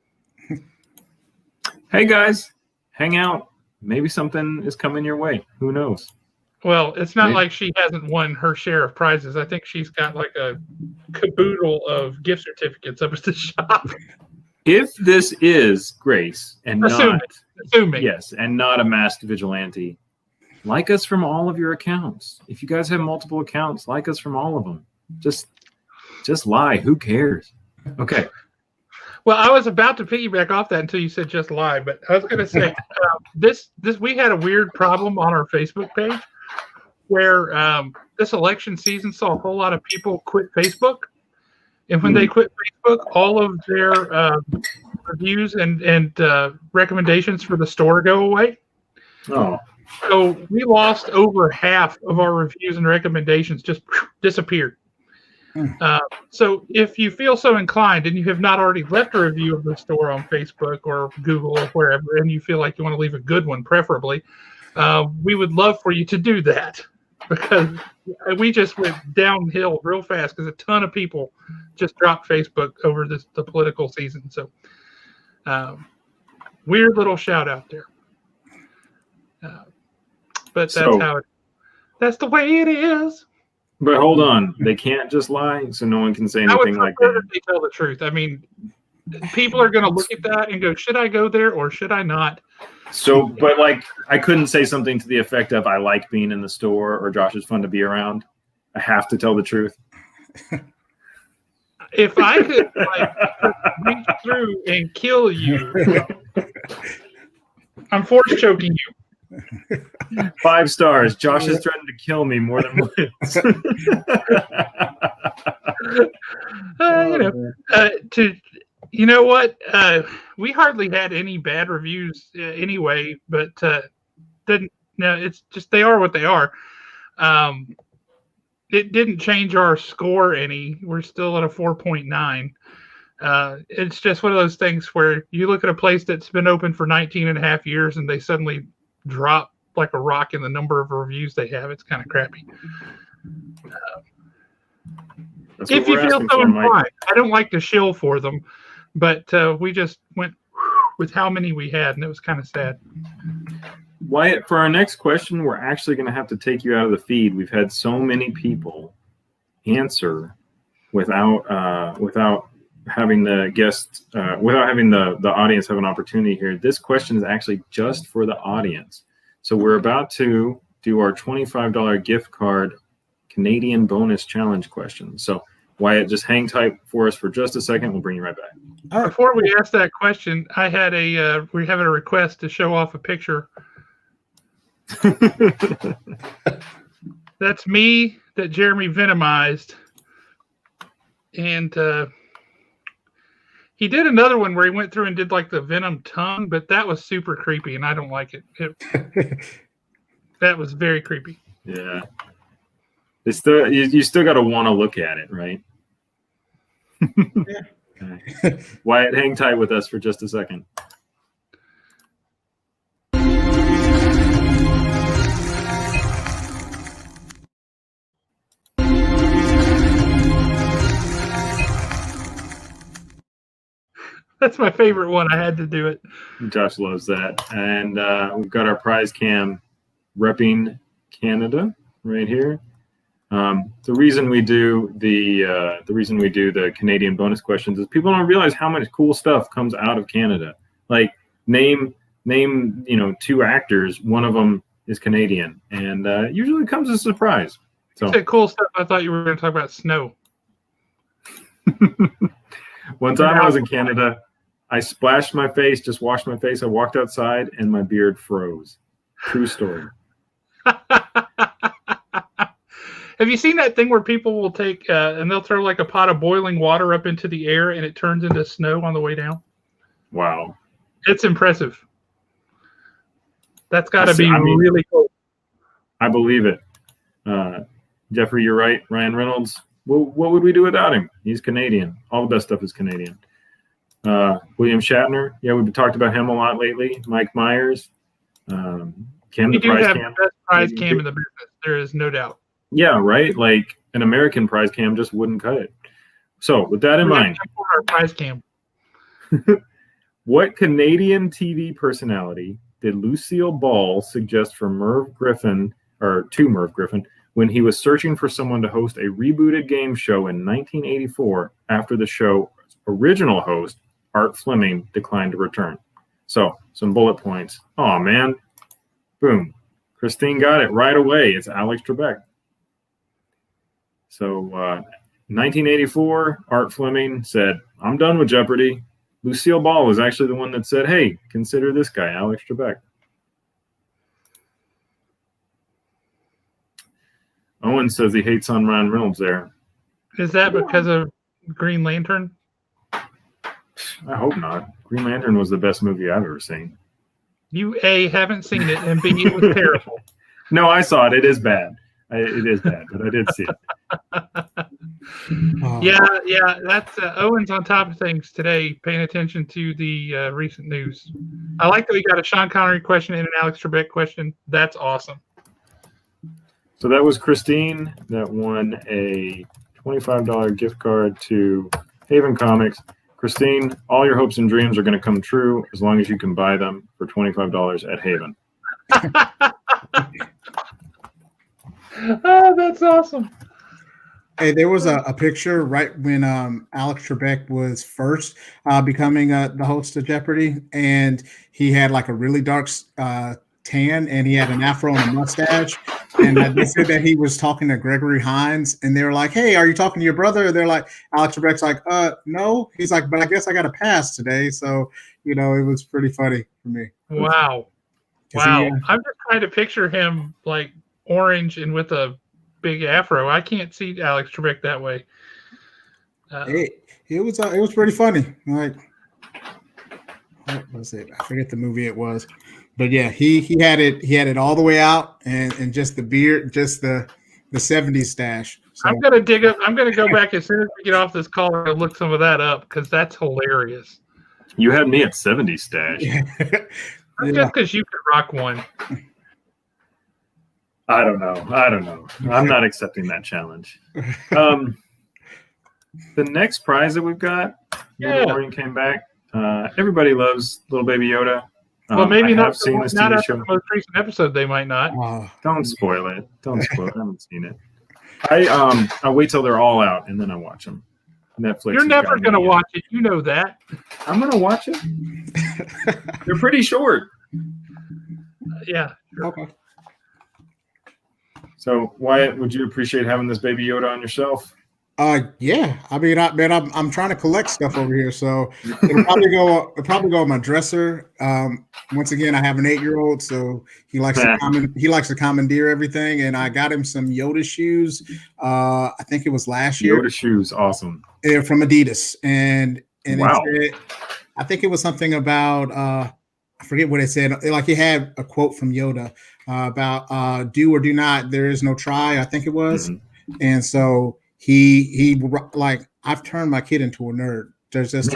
Hey guys, hang out. Maybe something is coming your way. Who knows? Well, it's not like she hasn't won her share of prizes. I think she's got like a caboodle of gift certificates up at the shop. If this is Grace and assuming. Yes, and not a masked vigilante, like us from all of your accounts. If you guys have multiple accounts, like us from all of them. Just lie. Who cares? Okay. Well, I was about to piggyback off that until you said just lie, but I was going to say this. We had a weird problem on our Facebook page where this election season saw a whole lot of people quit Facebook, and when they quit Facebook, all of their reviews and recommendations for the store go away. Oh. So we lost over half of our reviews and recommendations, just disappeared. So if you feel so inclined and you have not already left a review of the store on Facebook or Google or wherever, and you feel like you want to leave a good one, preferably, we would love for you to do that, because we just went downhill real fast because a ton of people just dropped Facebook over the political season. So weird little shout out there. But that's the way it is. But hold on, they can't just lie, so no one can say anything like that. I would prefer that they tell the truth. I mean, people are going to look at that and go, should I go there or should I not? So, but like, I couldn't say something to the effect of, I like being in the store, or Josh is fun to be around. I have to tell the truth. If I could reach through and kill you, I'm force choking you. 5 stars. Josh is threatened to kill me more than once. You know what? We hardly had any bad reviews anyway, but didn't. No, it's just they are what they are. Um, it didn't change our score any. We're still at a 4.9. It's just one of those things where you look at a place that's been open for 19 and a half years and they suddenly drop like a rock in the number of reviews they have. It's kind of crappy. If you feel so inclined, I don't like to shill for them, but we just went with how many we had, and it was kind of sad. Wyatt, for our next question, we're actually going to have to take you out of the feed. We've had so many people answer without having the guest, without having the audience have an opportunity here. This question is actually just for the audience. So we're about to do our $25 gift card Canadian bonus challenge question. So Wyatt, just hang tight for us for just a second. We'll bring you right back. Before we ask that question, I had we have a request to show off a picture. That's me that Jeremy venomized. And he did another one where he went through and did like the venom tongue, but that was super creepy and I don't like it. That was very creepy. Yeah. It's still, you still got to want to look at it, right? Yeah. Wyatt, hang tight with us for just a second. That's my favorite one. I had to do it. Josh loves that. And we've got our prize cam repping Canada right here. The reason we do the Canadian bonus questions is people don't realize how much cool stuff comes out of Canada. Like name two actors, one of them is Canadian, and usually comes as a surprise. So you said cool stuff. I thought you were going to talk about snow. One time I was in Canada, I splashed my face, just washed my face. I walked outside and my beard froze. True story. Have you seen that thing where people will take and they'll throw like a pot of boiling water up into the air and it turns into snow on the way down? Wow. It's impressive. That's got to be really cool. I believe it. Jeffrey, you're right. Ryan Reynolds. What would we do without him? He's Canadian. All the best stuff is Canadian. William Shatner. Yeah, we've talked about him a lot lately. Mike Myers. Cam, we do have the best prize cam in the business. There is no doubt. Yeah, right. Like an American prize cam just wouldn't cut it. So with that in mind, our prize cam. What Canadian TV personality did Lucille Ball suggest for Merv Griffin when he was searching for someone to host a rebooted game show in 1984 after the show's original host, Art Fleming, declined to return? So some bullet points. Oh, man. Boom. Christine got it right away. It's Alex Trebek. So 1984, Art Fleming said, I'm done with Jeopardy. Lucille Ball was actually the one that said, hey, consider this guy, Alex Trebek. Owen says he hates on Ryan Reynolds there. Is that because of Green Lantern? I hope not. Green Lantern was the best movie I've ever seen. You, A, haven't seen it, and B, it was terrible. No, I saw it. It is bad. It is bad, but I did see it. Yeah. That's Owen's on top of things today, paying attention to the recent news. I like that we got a Sean Connery question and an Alex Trebek question. That's awesome. So that was Christine that won a $25 gift card to Haven Comics. Christine, all your hopes and dreams are going to come true as long as you can buy them for $25 at Haven. Oh, that's awesome. Hey, there was a picture right when Alex Trebek was first becoming the host of Jeopardy, and he had like a really dark tan, and he had an afro and a mustache. And they said that he was talking to Gregory Hines, and they were like, "Hey, are you talking to your brother?" They're like, Alex Trebek's like, "No." He's like, "But I guess I got a pass today." So it was pretty funny for me. Wow. I'm just trying to picture him like orange and with a big afro. I can't see Alex Trebek that way. It was pretty funny. Like, what was it? I forget the movie it was, but yeah, he had it all the way out, and just the beard, just the '70s stash. So I'm gonna dig up. I'm gonna go back as soon as we get off this call and look some of that up because that's hilarious. You had me at 70 stash. Just because you could rock one. I don't know. I'm not accepting that challenge. The next prize that we've got, Mandalorian came back. Everybody loves little baby Yoda. Well, maybe not. Seen this not TV after show. the most recent episode, they might not. Don't spoil it. Don't spoil it. I haven't seen it. I wait till they're all out and then I watch them. Netflix. You're never gonna watch it. You know that. I'm gonna watch it. They're pretty short. Yeah. Sure. Okay. So, Wyatt, would you appreciate having this baby Yoda on your shelf? Yeah. I mean, I'm trying to collect stuff over here, so it'll probably go on my dresser. Once again, I have an 8-year-old, so he likes to commandeer everything, and I got him some Yoda shoes. I think it was last year. Yoda shoes, awesome. From Adidas, and wow. I think it was something about I forget what it said. Like, it had a quote from Yoda about do or do not. There is no try. I think it was, and so. He like, I've turned my kid into a nerd. There's just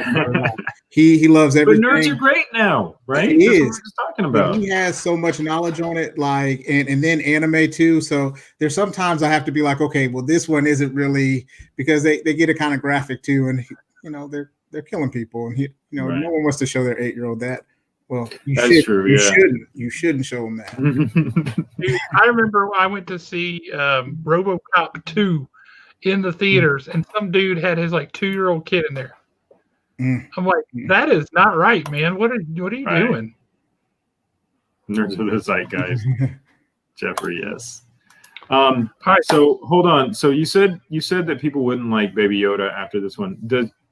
he loves everything. But nerds are great now, right? He That's is. what we're just talking about. He has so much knowledge on it, like, and then anime too. So there's sometimes I have to be like, okay, well, this one isn't really, because they get it kind of graphic too, and they're killing people, and no one wants to show their 8-year-old that. Well, you shouldn't show them that. I remember I went to see RoboCop 2 in the theaters, and some dude had his 2-year-old kid in there. I'm like, that is not right, man. What are you doing? Nerds for the zeitgeist. Jeffrey, yes. All right. So hold on. So you said that people wouldn't like Baby Yoda after this one.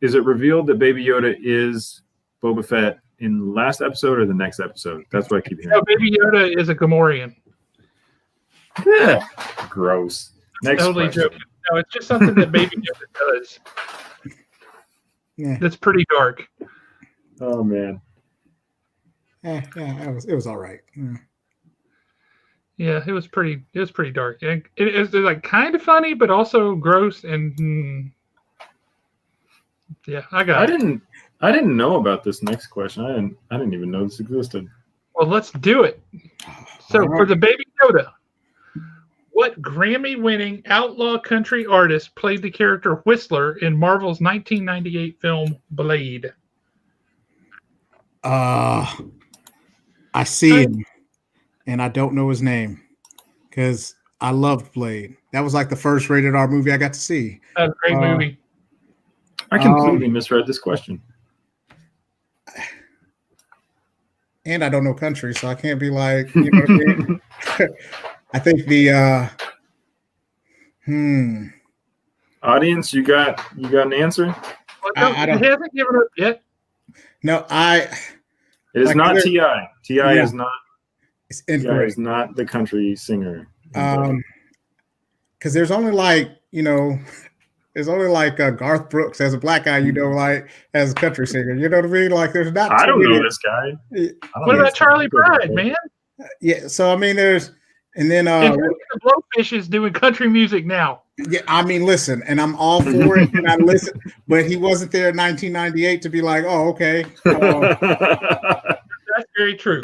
Is it revealed that Baby Yoda is Boba Fett in the last episode or the next episode? That's what I keep hearing. No, Baby Yoda is a Gamorrean. Yeah. Gross. Next totally question. joking. No, it's just something that Baby Yoda does. Yeah. That's pretty dark. Oh man. Yeah, it was all right. Yeah, it was pretty dark. And it was kind of funny, but also gross and yeah, I didn't know about this next question. I didn't even know this existed. Well, let's do it. So for the Baby Yoda, what Grammy-winning outlaw country artist played the character Whistler in Marvel's 1998 film Blade? I see him, and I don't know his name because I loved Blade. That was like the first rated R movie I got to see. That's a great movie. I completely misread this question. And I don't know country, so I can't be like, you know what I mean? I think the audience, you got an answer? Well, he hasn't given up yet. No, it is not T.I. T.I. is not. It's T.I. is not the country singer. Because there's only Garth Brooks as a black guy, as a country singer. You know what I mean? Like, there's not. I don't know this guy. What about Charlie Pride, man? Yeah. So I mean, there's. And then the Blowfish is doing country music now. Yeah, I mean, listen, and I'm all for it, and I listen, but he wasn't there in 1998 to be like, oh, okay. That's very true.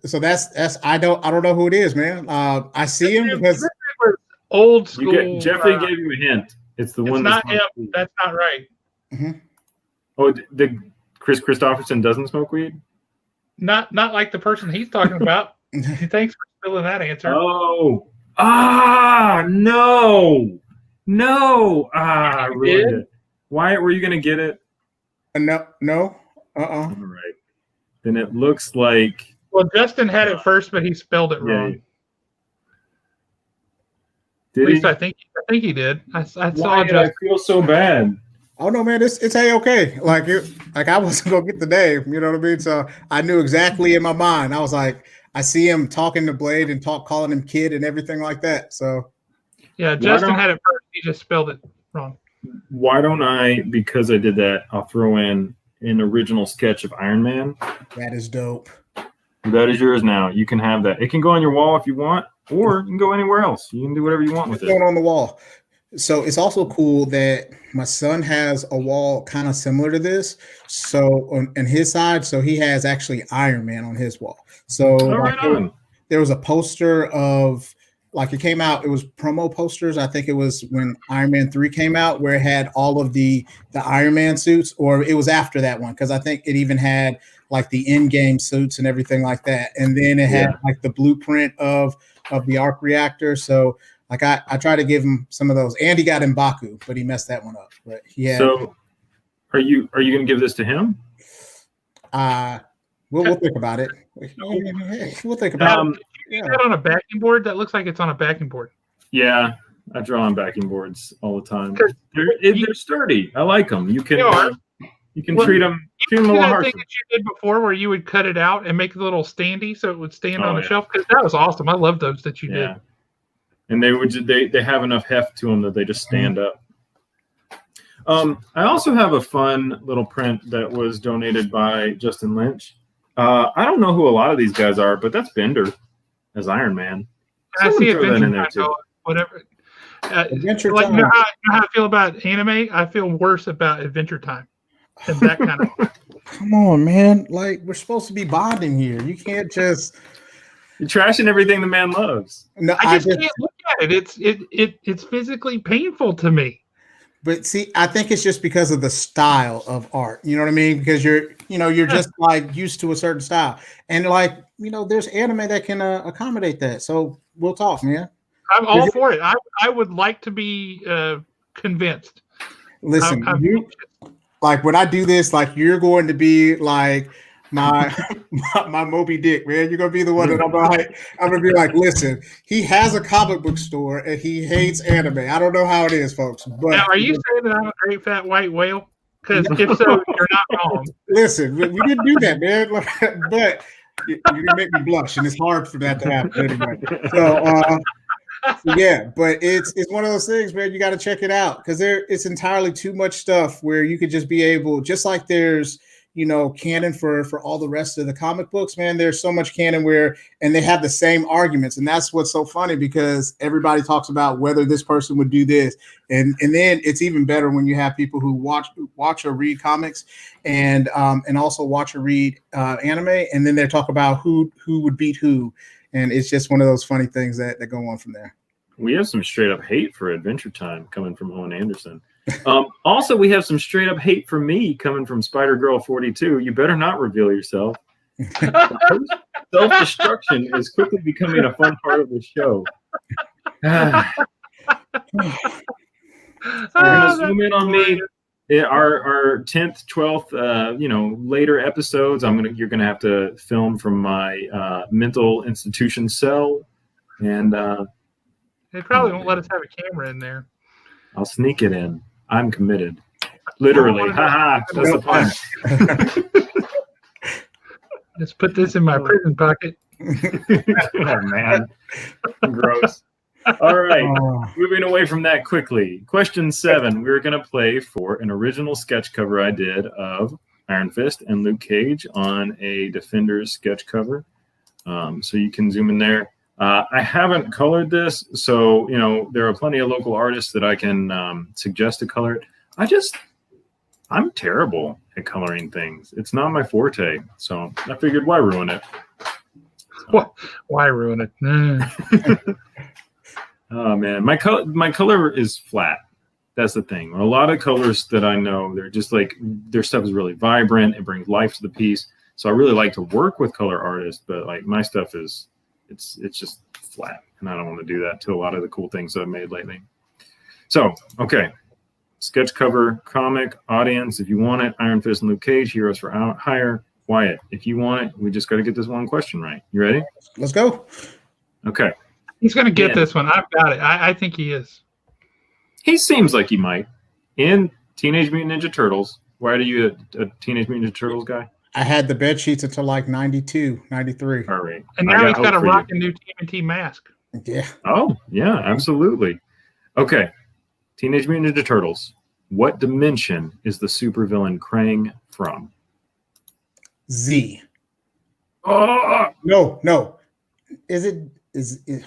So that's I don't know who it is, man. I see him because old school. Jeffrey gave you a hint. It's the one that's not him. That's not right. Mm-hmm. Oh, the Chris Christopherson doesn't smoke weed? Not like the person he's talking about. Thanks for spilling that answer. Oh, no. I ruined it. Wyatt, were you going to get it? No. All right. Then it looks like. Well, Justin had it first, but he spelled it wrong. At least I think he did. I saw Wyatt, I feel so bad. Oh no, man! It's okay. Like I wasn't gonna get the name. You know what I mean? So I knew exactly in my mind. I was like, I see him talking to Blade and calling him kid and everything like that. So yeah, Justin had it first. He just spelled it wrong. why don't I, because I did that, I'll throw in an original sketch of Iron Man. That is dope. That is yours now. You can have that. It can go on your wall if you want, or you can go anywhere else. You can do whatever you want with it. Going on the wall. So it's also cool that my son has a wall kind of similar to this. So on his side, so he has actually Iron Man on his wall. So there was a poster of, like, it came out, it was promo posters. I think it was when Iron Man 3 came out, where it had all of the Iron Man suits, or it was after that one, because I think it even had like the in-game suits and everything like that. And then it had like the blueprint of the arc reactor. So like I tried to give him some of those, and he got M'Baku, but he messed that one up. But he had. So are you going to give this to him? We'll think about it. We'll think about it. You got on a backing board? That looks like it's on a backing board. Yeah, I draw on backing boards all the time. They're sturdy. I like them. You can treat them a little harsh. Thing that you did before, where you would cut it out and make a little standy so it would stand on the shelf, because that was awesome. I love those that you did. And they have enough heft to them that they just stand up. I also have a fun little print that was donated by Justin Lynch. I don't know who a lot of these guys are, but that's Bender as Iron Man. I see Adventure Time, too. Whatever. Adventure like, Time. you know how I feel about anime? I feel worse about Adventure Time than that kind of. Come on, man! Like, we're supposed to be bonding here. You can't just. You're trashing everything the man loves. No, I just can't look at it. It's physically painful to me. But see, I think it's just because of the style of art. You know what I mean? Because you're just like used to a certain style, and like, there's anime that can accommodate that. So we'll talk, man. I'm all for it. I would like to be convinced. Listen, like when I do this, like you're going to be like my Moby Dick, man. You're gonna be the one that I'm gonna be like, listen, he has a comic book store and he hates anime. I don't know how it is, folks. But now, are you saying that I'm a great fat white whale? Because if so, you're not wrong. Listen, we didn't do that, man. But you didn't make me blush, and it's hard for that to happen anyway. So yeah, but it's one of those things, man. You got to check it out, because it's entirely too much stuff where you could just be able, just like there's canon for all the rest of the comic books, man. There's so much canon and they have the same arguments, and that's what's so funny, because everybody talks about whether this person would do this, and then it's even better when you have people who watch or read comics, and also watch or read anime, and then they talk about who would beat who, and it's just one of those funny things that go on from there. We have some straight up hate for Adventure Time coming from Owen Anderson. Also, we have some straight up hate for me coming from Spider Girl 42. You better not reveal yourself. Self-destruction is quickly becoming a fun part of the show. We're gonna zoom in on me. Our 10th, 12th, later episodes. You're gonna have to film from my mental institution cell, and they probably won't let us have a camera in there. I'll sneak it in. I'm committed. Literally. Haha. That's the fun. Just put this in my prison pocket. Oh, man. Gross. All right. Moving away from that quickly. Question 7. We're going to play for an original sketch cover I did of Iron Fist and Luke Cage on a Defenders sketch cover. So you can zoom in there. I haven't colored this, so there are plenty of local artists that I can suggest to color it. I'm terrible at coloring things. It's not my forte, so I figured, why ruin it? So. Why ruin it? Oh man, my color is flat. That's the thing. A lot of colors that I know, they're just like, their stuff is really vibrant. It brings life to the piece. So I really like to work with color artists, but like my stuff is. It's just flat, and I don't want to do that to a lot of the cool things that I've made lately. So, okay. Sketch cover, comic, audience, if you want it, Iron Fist and Luke Cage, Heroes for Hire, Wyatt. If you want it, we just got to get this one question right. You ready? Let's go. Okay. He's going to get this one. I've got it. I think he is. He seems like he might. In Teenage Mutant Ninja Turtles, Wyatt, are you a Teenage Mutant Ninja Turtles guy? I had the bed sheets until like 92, 93. All right. And now he's got a rocking new TMNT mask. Yeah. Oh, yeah, absolutely. Okay. Teenage Mutant Ninja Turtles. What dimension is the supervillain Krang from? Z. Oh, No. Is it?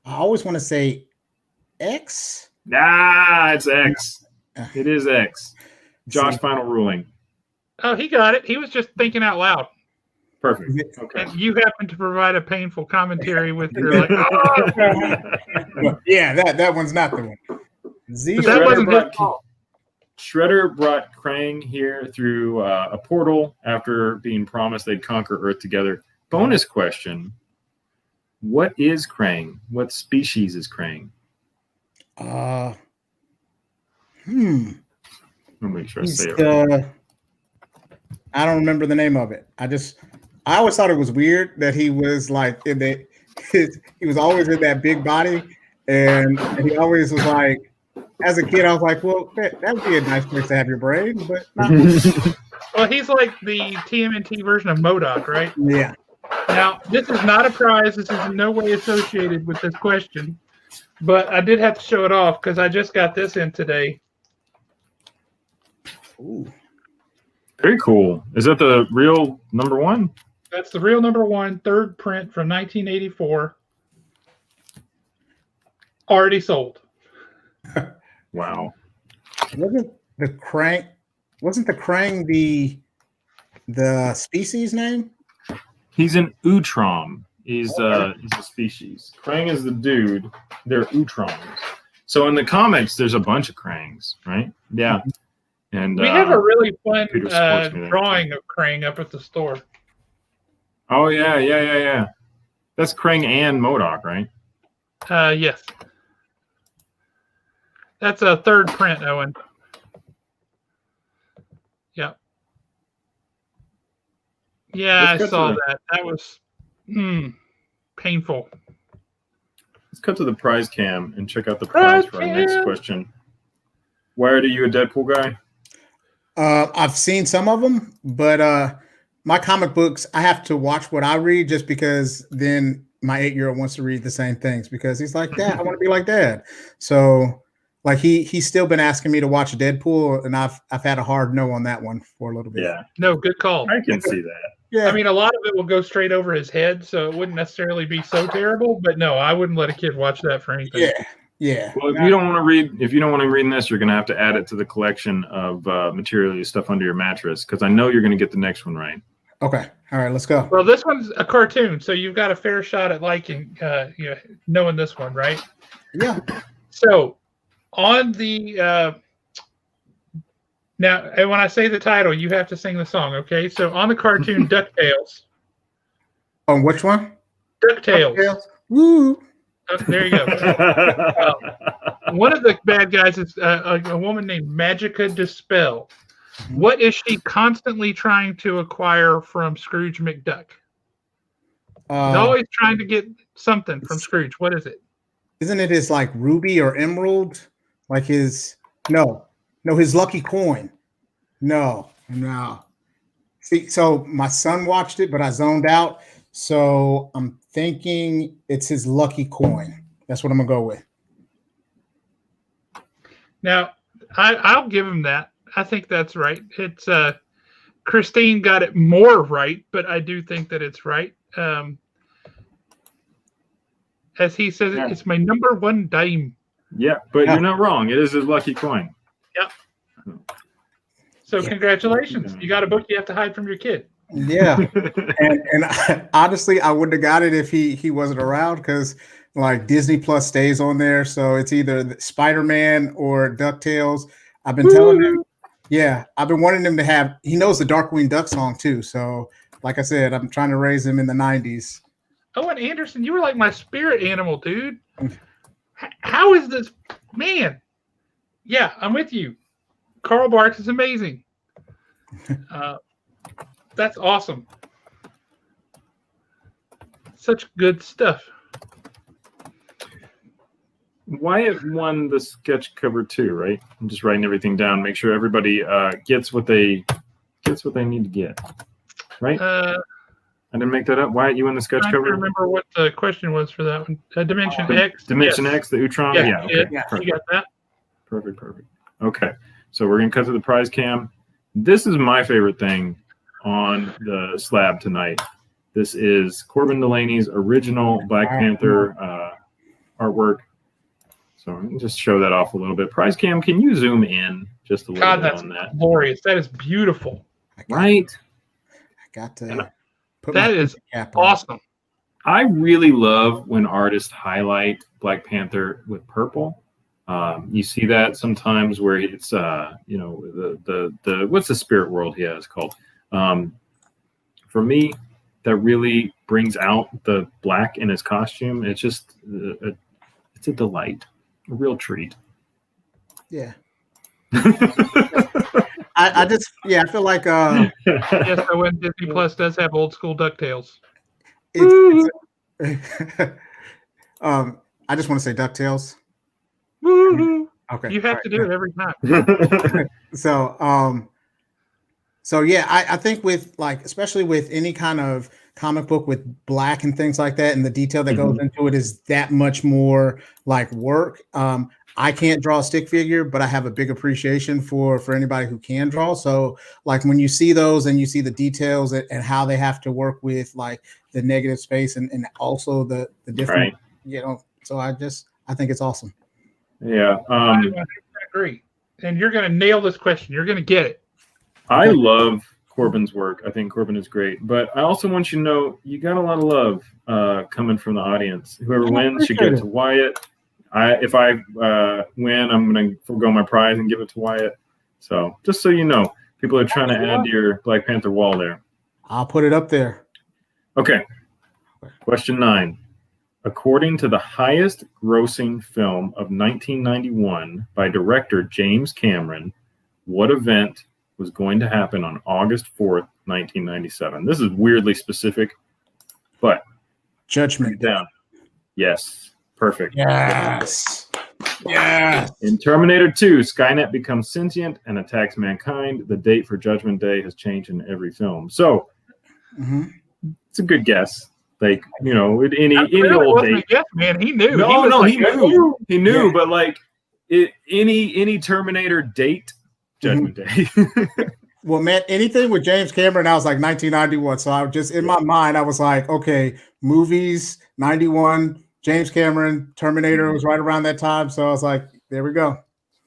I always want to say X. nah, it's X. It is X. Josh, final ruling. Oh, he got it. He was just thinking out loud. Perfect. Okay. And you happen to provide a painful commentary with your like, oh! Yeah, that one's not the one. Z. But that wasn't his fault. Shredder brought Krang here through a portal after being promised they'd conquer Earth together. Bonus question. What is Krang? What species is Krang? I'll make sure I say it right. I don't remember the name of it. I always thought it was weird that he was like he was always in that big body, and he always was like, as a kid, I was like, well, that would be a nice place to have your brain, but not. Well, he's like the TMNT version of MODOK, right? Yeah. Now, this is not a prize. This is in no way associated with this question, but I did have to show it off because I just got this in today. Ooh. Very cool. Is that the real number one? That's the real number one, third print from 1984. Already sold. Wow. Wasn't the Krang the species name? He's an Utrom. He's a species. Krang is the dude. They're Utroms. So in the comics, there's a bunch of Krangs, right? Yeah. And we have a really fun Peter supports me there. drawing of Krang up at the store. Oh yeah. That's Krang and MODOK, right? Yes. That's a third print, Owen. Yeah. Yeah, I saw that. That was painful. Let's cut to the prize cam and check out the prize for our next question. Wired, are you a Deadpool guy? I've seen some of them, but my comic books, I have to watch what I read just because then my 8-year-old wants to read the same things because he's like, Dad, I want to be like Dad. So like he's still been asking me to watch Deadpool, and I've had a hard no on that one for a little bit. Yeah. No, good call. I can see that. Yeah. I mean, a lot of it will go straight over his head, so it wouldn't necessarily be so terrible. But no, I wouldn't let a kid watch that for anything. Yeah. Well, if you don't want to read this, you're going to have to add it to the collection of material stuff under your mattress because I know you're going to get the next one right. Okay. All right. Let's go. Well, this one's a cartoon, so you've got a fair shot at liking, knowing this one, right? Yeah. So, on the now, and when I say the title, you have to sing the song, okay? So, on the cartoon DuckTales. On which one? DuckTales. Woo. Oh, there you go. One of the bad guys is a woman named Magica Dispel. What is she constantly trying to acquire from Scrooge McDuck? She's always trying to get something from Scrooge. What is it? Isn't it his like ruby or emerald? Like his his lucky coin. No. See, so my son watched it, but I zoned out. So I'm thinking it's his lucky coin. That's what I'm gonna go with. Now, I'll give him that. I think that's right. It's Christine got it more right, but I do think that it's right. As he says, it's my number one dime. Yeah, but you're not wrong. It is his lucky coin. Yep. So congratulations. You got a book you have to hide from your kid. Yeah. and honestly, I wouldn't have got it if he wasn't around because like Disney Plus stays on there. So it's either Spider-Man or DuckTales. I've been telling him. Yeah, I've been wanting him to have. He knows the Darkwing Duck song too. So, like I said, I'm trying to raise him in the '90s. Oh, and Anderson, you were like my spirit animal, dude. How is this, man? Yeah, I'm with you. Carl Barks is amazing. That's awesome. Such good stuff. Wyatt won the sketch cover too, right? I'm just writing everything down. Make sure everybody gets what they need to get. Right? I didn't make that up. Wyatt, you won the sketch cover. I remember what the question was for that one. Dimension X. Dimension X, the Utrom. Yeah, Okay. you got that. Perfect. Okay. So we're going to cut to the prize cam. This is my favorite thing on the slab tonight. This is Corbin Delaney's original Black Panther artwork. So I'm going to just show that off a little bit. Prize cam, can you zoom in just a little bit on that? That's glorious. That is beautiful. Right? I got to put that is awesome. I really love when artists highlight Black Panther with purple. You see that sometimes where it's the what's the spirit world he has called? For me, that really brings out the black in his costume. It's just it's a delight, a real treat. Yeah. I feel like yes, so when Disney Plus does have old school DuckTales. I just want to say DuckTales. Woo-hoo. Okay. You have to do it every time. So yeah, I think with especially with any kind of comic book with black and things like that, and the detail that goes into it is that much more like work. I can't draw a stick figure, but I have a big appreciation for anybody who can draw. So like when you see those and you see the details and how they have to work with like the negative space and also the different, so I think it's awesome. Yeah. I agree. And you're going to nail this question. You're going to get it. I love Corbin's work. I think Corbin is great. But I also want you to know you got a lot of love coming from the audience. Whoever wins should get to Wyatt. If I win, I'm going to forego my prize and give it to Wyatt. So just so you know, people are trying to add to your Black Panther wall there. I'll put it up there. Okay. Question 9. According to the highest grossing film of 1991 by director James Cameron, what event was going to happen on August 4th, 1997? This is weirdly specific, but Judgment Day. Yes. Perfect. Yes. Yes. In Terminator 2, Skynet becomes sentient and attacks mankind. The date for Judgment Day has changed in every film. So it's a good guess. Like, any old date. Guess, man. He knew. He knew, but like any Terminator date, Judgment Day. Well, man, anything with James Cameron, I was like 1991. So I was just in my mind, I was like, okay, movies, 91. James Cameron, Terminator was right around that time. So I was like, there we go.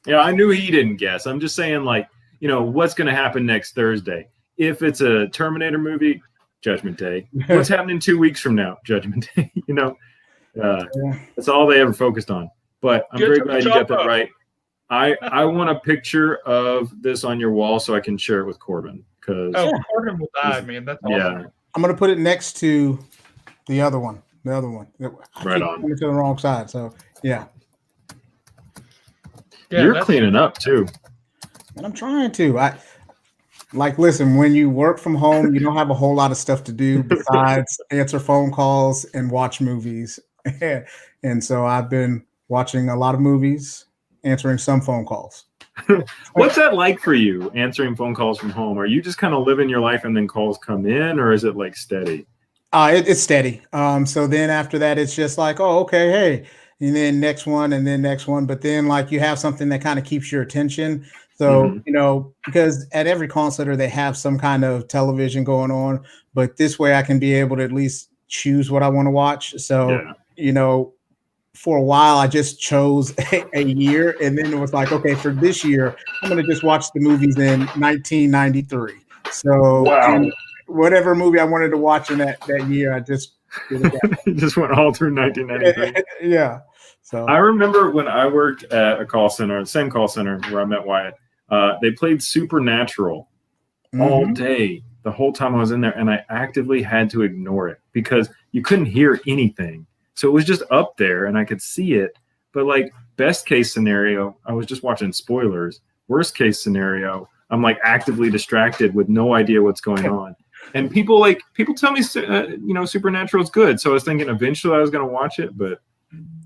Yeah, I knew he didn't guess. I'm just saying, like, what's going to happen next Thursday? If it's a Terminator movie, Judgment Day. What's happening 2 weeks from now? Judgment Day. That's all they ever focused on. But I'm very glad you got that right. I want a picture of this on your wall so I can share it with Corbin. Corbin will die, man. That's awesome. Yeah. I'm going to put it next to the other one. Right on. To the wrong side. So yeah. You're cleaning up too. And I'm trying to. Listen, when you work from home, you don't have a whole lot of stuff to do besides answer phone calls and watch movies. And so I've been watching a lot of movies, answering some phone calls. What's that like for you, answering phone calls from home? Are you just kind of living your life and then calls come in, or is it like steady? It's steady. So then after that, it's just like, oh, okay, hey, and then next one, and then next one. But then like you have something that kind of keeps your attention. So, because at every call center, they have some kind of television going on. But this way I can be able to at least choose what I want to watch. So, for a while, I just chose a year. And then it was like, okay, for this year, I'm going to just watch the movies in 1993. So whatever movie I wanted to watch in that year, I just did it. Just went all through 1993. Yeah. So I remember when I worked at a call center, the same call center where I met Wyatt, they played Supernatural all day, the whole time I was in there, and I actively had to ignore it because you couldn't hear anything. So it was just up there and I could see it. But like best case scenario, I was just watching spoilers. Worst case scenario, I'm like actively distracted with no idea what's going on. And people tell me, Supernatural is good. So I was thinking eventually I was going to watch it, but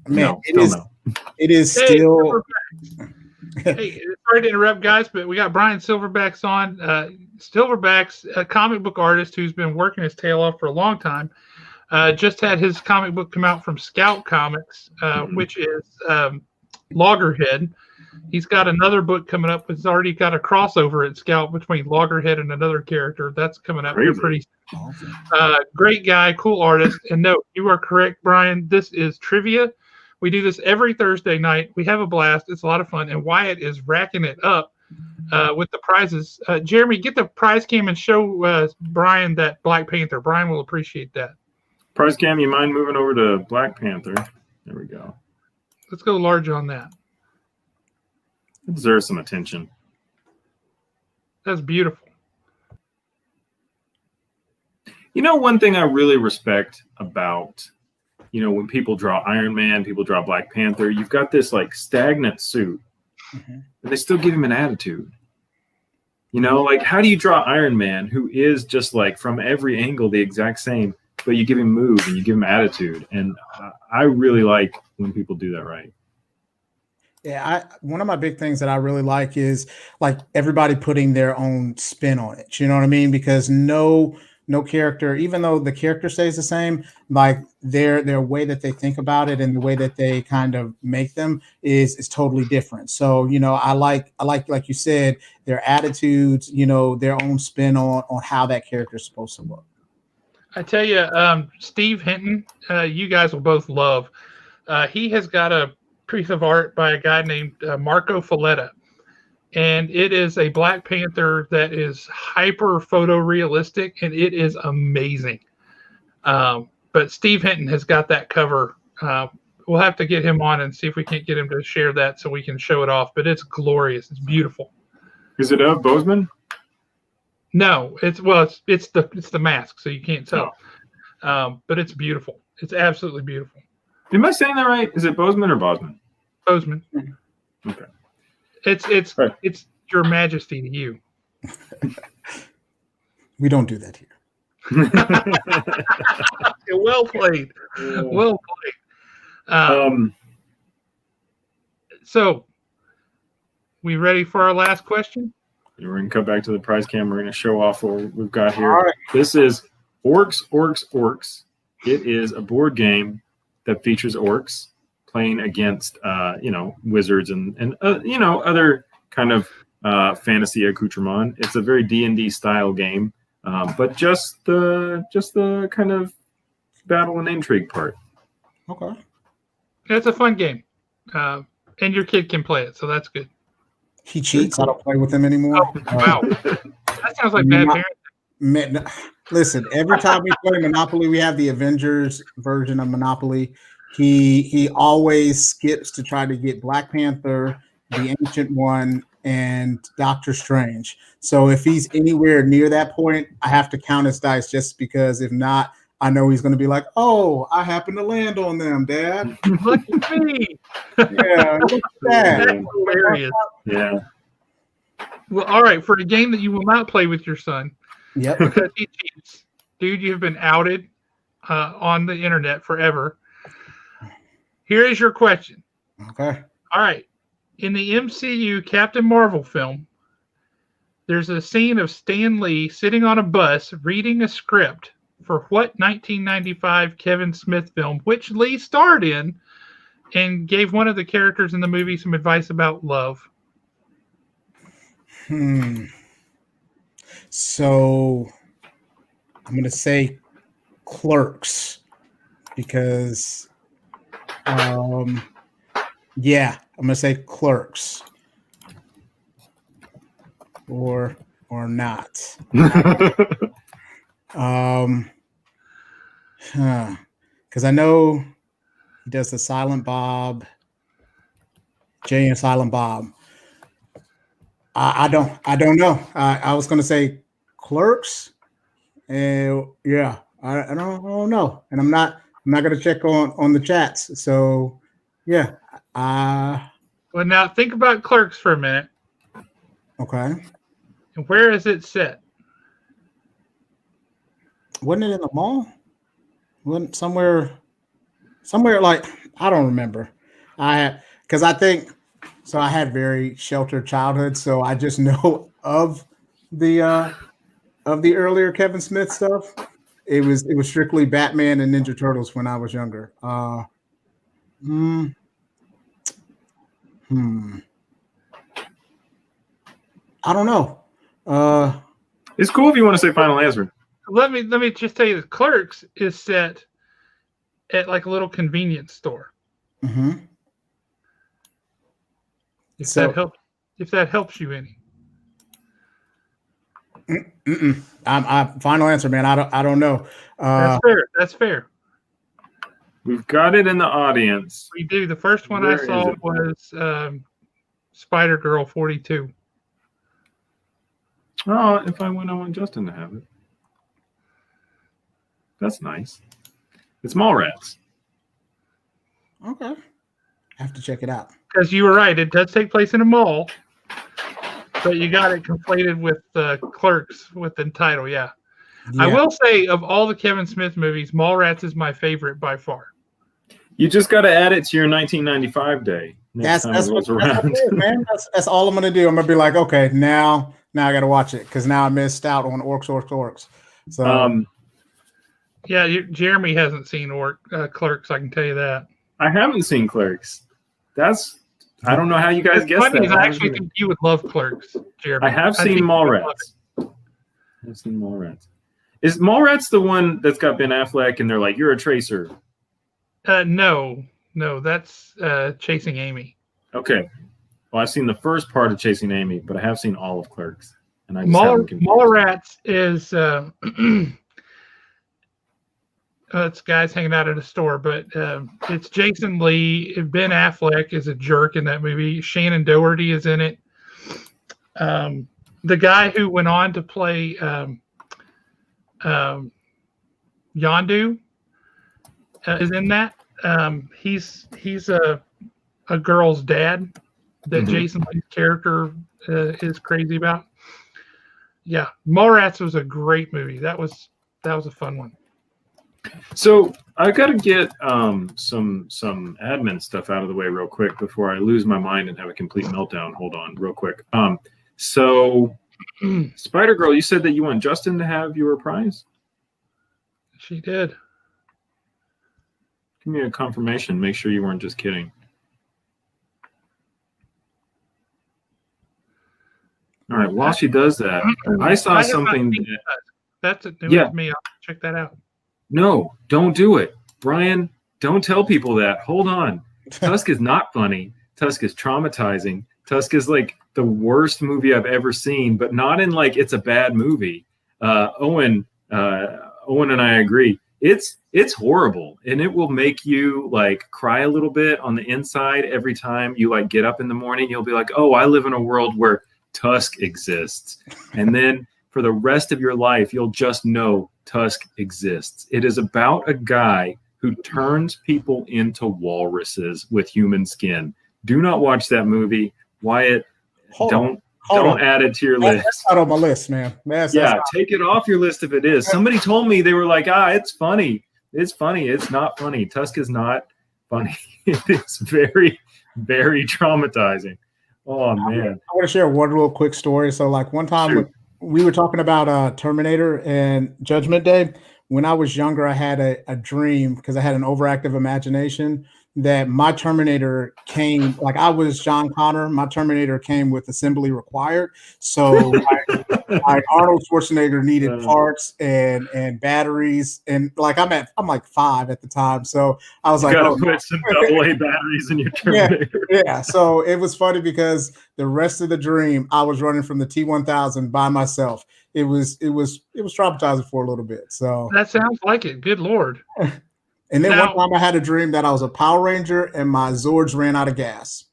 it is still. Hey, sorry to interrupt, guys, but we got Brian Silverback's on. Silverback's a comic book artist who's been working his tail off for a long time. Just had his comic book come out from Scout Comics, which is Loggerhead. He's got another book coming up. It's already got a crossover at Scout between Loggerhead and another character. That's coming up here pretty soon. Awesome. Great guy, cool artist. And no, you are correct, Brian. This is trivia. We do this every Thursday night. We have a blast. It's a lot of fun. And Wyatt is racking it up with the prizes. Jeremy, get the prize cam and show Brian that Black Panther. Brian will appreciate that. Prize cam, you mind moving over to Black Panther? There we go. Let's go large on that. It deserves some attention. That's beautiful. You know, one thing I really respect about, when people draw Iron Man, people draw Black Panther, you've got this like stagnant suit, and they still give him an attitude. Like how do you draw Iron Man, who is just like from every angle the exact same, but you give him move and you give him attitude? And I really like when people do that right. Yeah, one of my big things that I really like is like everybody putting their own spin on it. You know what I mean? Because no character, even though the character stays the same, like their way that they think about it and the way that they kind of make them is totally different. So, I like you said, their attitudes, their own spin on how that character is supposed to look. I tell you, Steve Hinton, you guys will both love. He has got a piece of art by a guy named Marco Folletta, and it is a Black Panther that is hyper photorealistic, and it is amazing. But Steve Hinton has got that cover. We'll have to get him on and see if we can't get him to share that so we can show it off. But it's glorious. It's beautiful. Is it of Bozeman? No, it's the mask, so you can't tell. But it's beautiful. It's absolutely beautiful. Am I saying that right? Is it Bozeman or Bosman? Bozeman. Okay. It's right. It's Your Majesty to you. We don't do that here. Well played. Well played. So, we ready for our last question? We're going to come back to the prize cam. We're going to show off what we've got here. All right. This is Orcs, Orcs, Orcs. It is a board game that features orcs playing against, wizards and other kind of fantasy accoutrement. It's a very D&D style game, but just the kind of battle and intrigue part. Okay. It's a fun game, and your kid can play it, so that's good. He cheats. I don't play with him anymore. Oh, wow. That sounds like bad parenting. Listen, every time we play Monopoly, we have the Avengers version of Monopoly. He always skips to try to get Black Panther, the Ancient One, and Doctor Strange. So if he's anywhere near that point, I have to count his dice just because if not, I know he's going to be like, "Oh, I happen to land on them, Dad." Look at me. Yeah, look at that. That's hilarious. Yeah. Well, all right. For a game that you will not play with your son, Yep. because he cheats, dude, you have been outed on the internet forever. Here is your question. Okay. All right. In the MCU Captain Marvel film, there's a scene of Stan Lee sitting on a bus reading a script for what 1995 Kevin Smith film, which Lee starred in and gave one of the characters in the movie some advice about love? So I'm going to say Clerks because, I'm going to say Clerks or not. Because I know he does the Silent Bob, Jay and Silent Bob. I don't know. I was gonna say Clerks, and I don't know, and I'm not gonna check on the chats. So yeah, Well, now think about Clerks for a minute. okay. And where is it set? Wasn't it in the mall? Wasn't somewhere like I don't remember. Because I think so. I had very sheltered childhood, so I just know of the earlier Kevin Smith stuff. It was strictly Batman and Ninja Turtles when I was younger. I don't know. It's cool if you want to say final answer. Let me just tell you, the Clerks is set at like a little convenience store. Mm-hmm. If So- that helps you any. I'm final answer, man. I don't know. That's fair. That's fair. We've got it in the audience. We do. The first one Where I is saw it? was Spider Girl 42. Oh, if I win, I want Justin to have it. That's nice. It's Mallrats. Okay. I have to check it out. Because you were right, it does take place in a mall, but you got it conflated with Clerks with the title. Yeah. I will say, of all the Kevin Smith movies, Mallrats is my favorite by far. You just got to add it to your 1995 day. Next time it rolls around. Man. That's all I'm gonna do. I'm gonna be like, okay, now I got to watch it because now I missed out on Orcs. So yeah, Jeremy hasn't seen Clerks. I can tell you that. I haven't seen Clerks. I don't know how you guys guessed that. I actually think you would love Clerks, Jeremy. I have seen Mallrats. I've seen Mallrats. Is Mallrats the one that's got Ben Affleck and they're like, you're a tracer? No, that's Chasing Amy. Okay. Well, I've seen the first part of Chasing Amy, but I have seen all of Clerks. And I just Mallrats is it's guys hanging out at a store, but it's Jason Lee. Ben Affleck is a jerk in that movie. Shannon Doherty is in it. The guy who went on to play Yondu is in that. He's a girl's dad that Jason Lee's character is crazy about. Yeah, Mallrats was a great movie. That was a fun one. So I got to get some admin stuff out of the way real quick before I lose my mind and have a complete meltdown. Hold on, real quick. So Spider Girl, you said that you want Justin to have your prize. She did. Give me a confirmation. Make sure you weren't just kidding. All right. While she does that, I saw something. That's it. With me. I'll check that out. No, don't do it, Brian. Don't tell people that. Hold on. Tusk is not funny. Tusk is traumatizing. Tusk is like the worst movie I've ever seen, but not in like it's a bad movie. Owen and I agree. It's horrible, and it will make you like cry a little bit on the inside every time you like get up in the morning. You'll be like, oh, I live in a world where Tusk exists, and then for the rest of your life, you'll just know Tusk exists. It is about a guy who turns people into walruses with human skin. Do not watch that movie. Wyatt, don't add it to your list. That's not on my list, man. Take it off your list if it is. Somebody told me, they were like, it's funny. It's funny. It's not funny. Tusk is not funny. It is very, very traumatizing. Oh, man. I want to share one real quick story. So, like one time we were talking about Terminator and Judgment Day. When I was younger, I had a dream because I had an overactive imagination that my Terminator came, like I was John Connor, my Terminator came with assembly required. So like Arnold Schwarzenegger needed parts and batteries. And like I'm like 5 at the time. So I was like, gotta put some AA batteries in your Terminator. Yeah. So it was funny because the rest of the dream, I was running from the T-1000 by myself. It was traumatizing for a little bit. So that sounds like it. Good Lord. And then one time I had a dream that I was a Power Ranger and my Zords ran out of gas.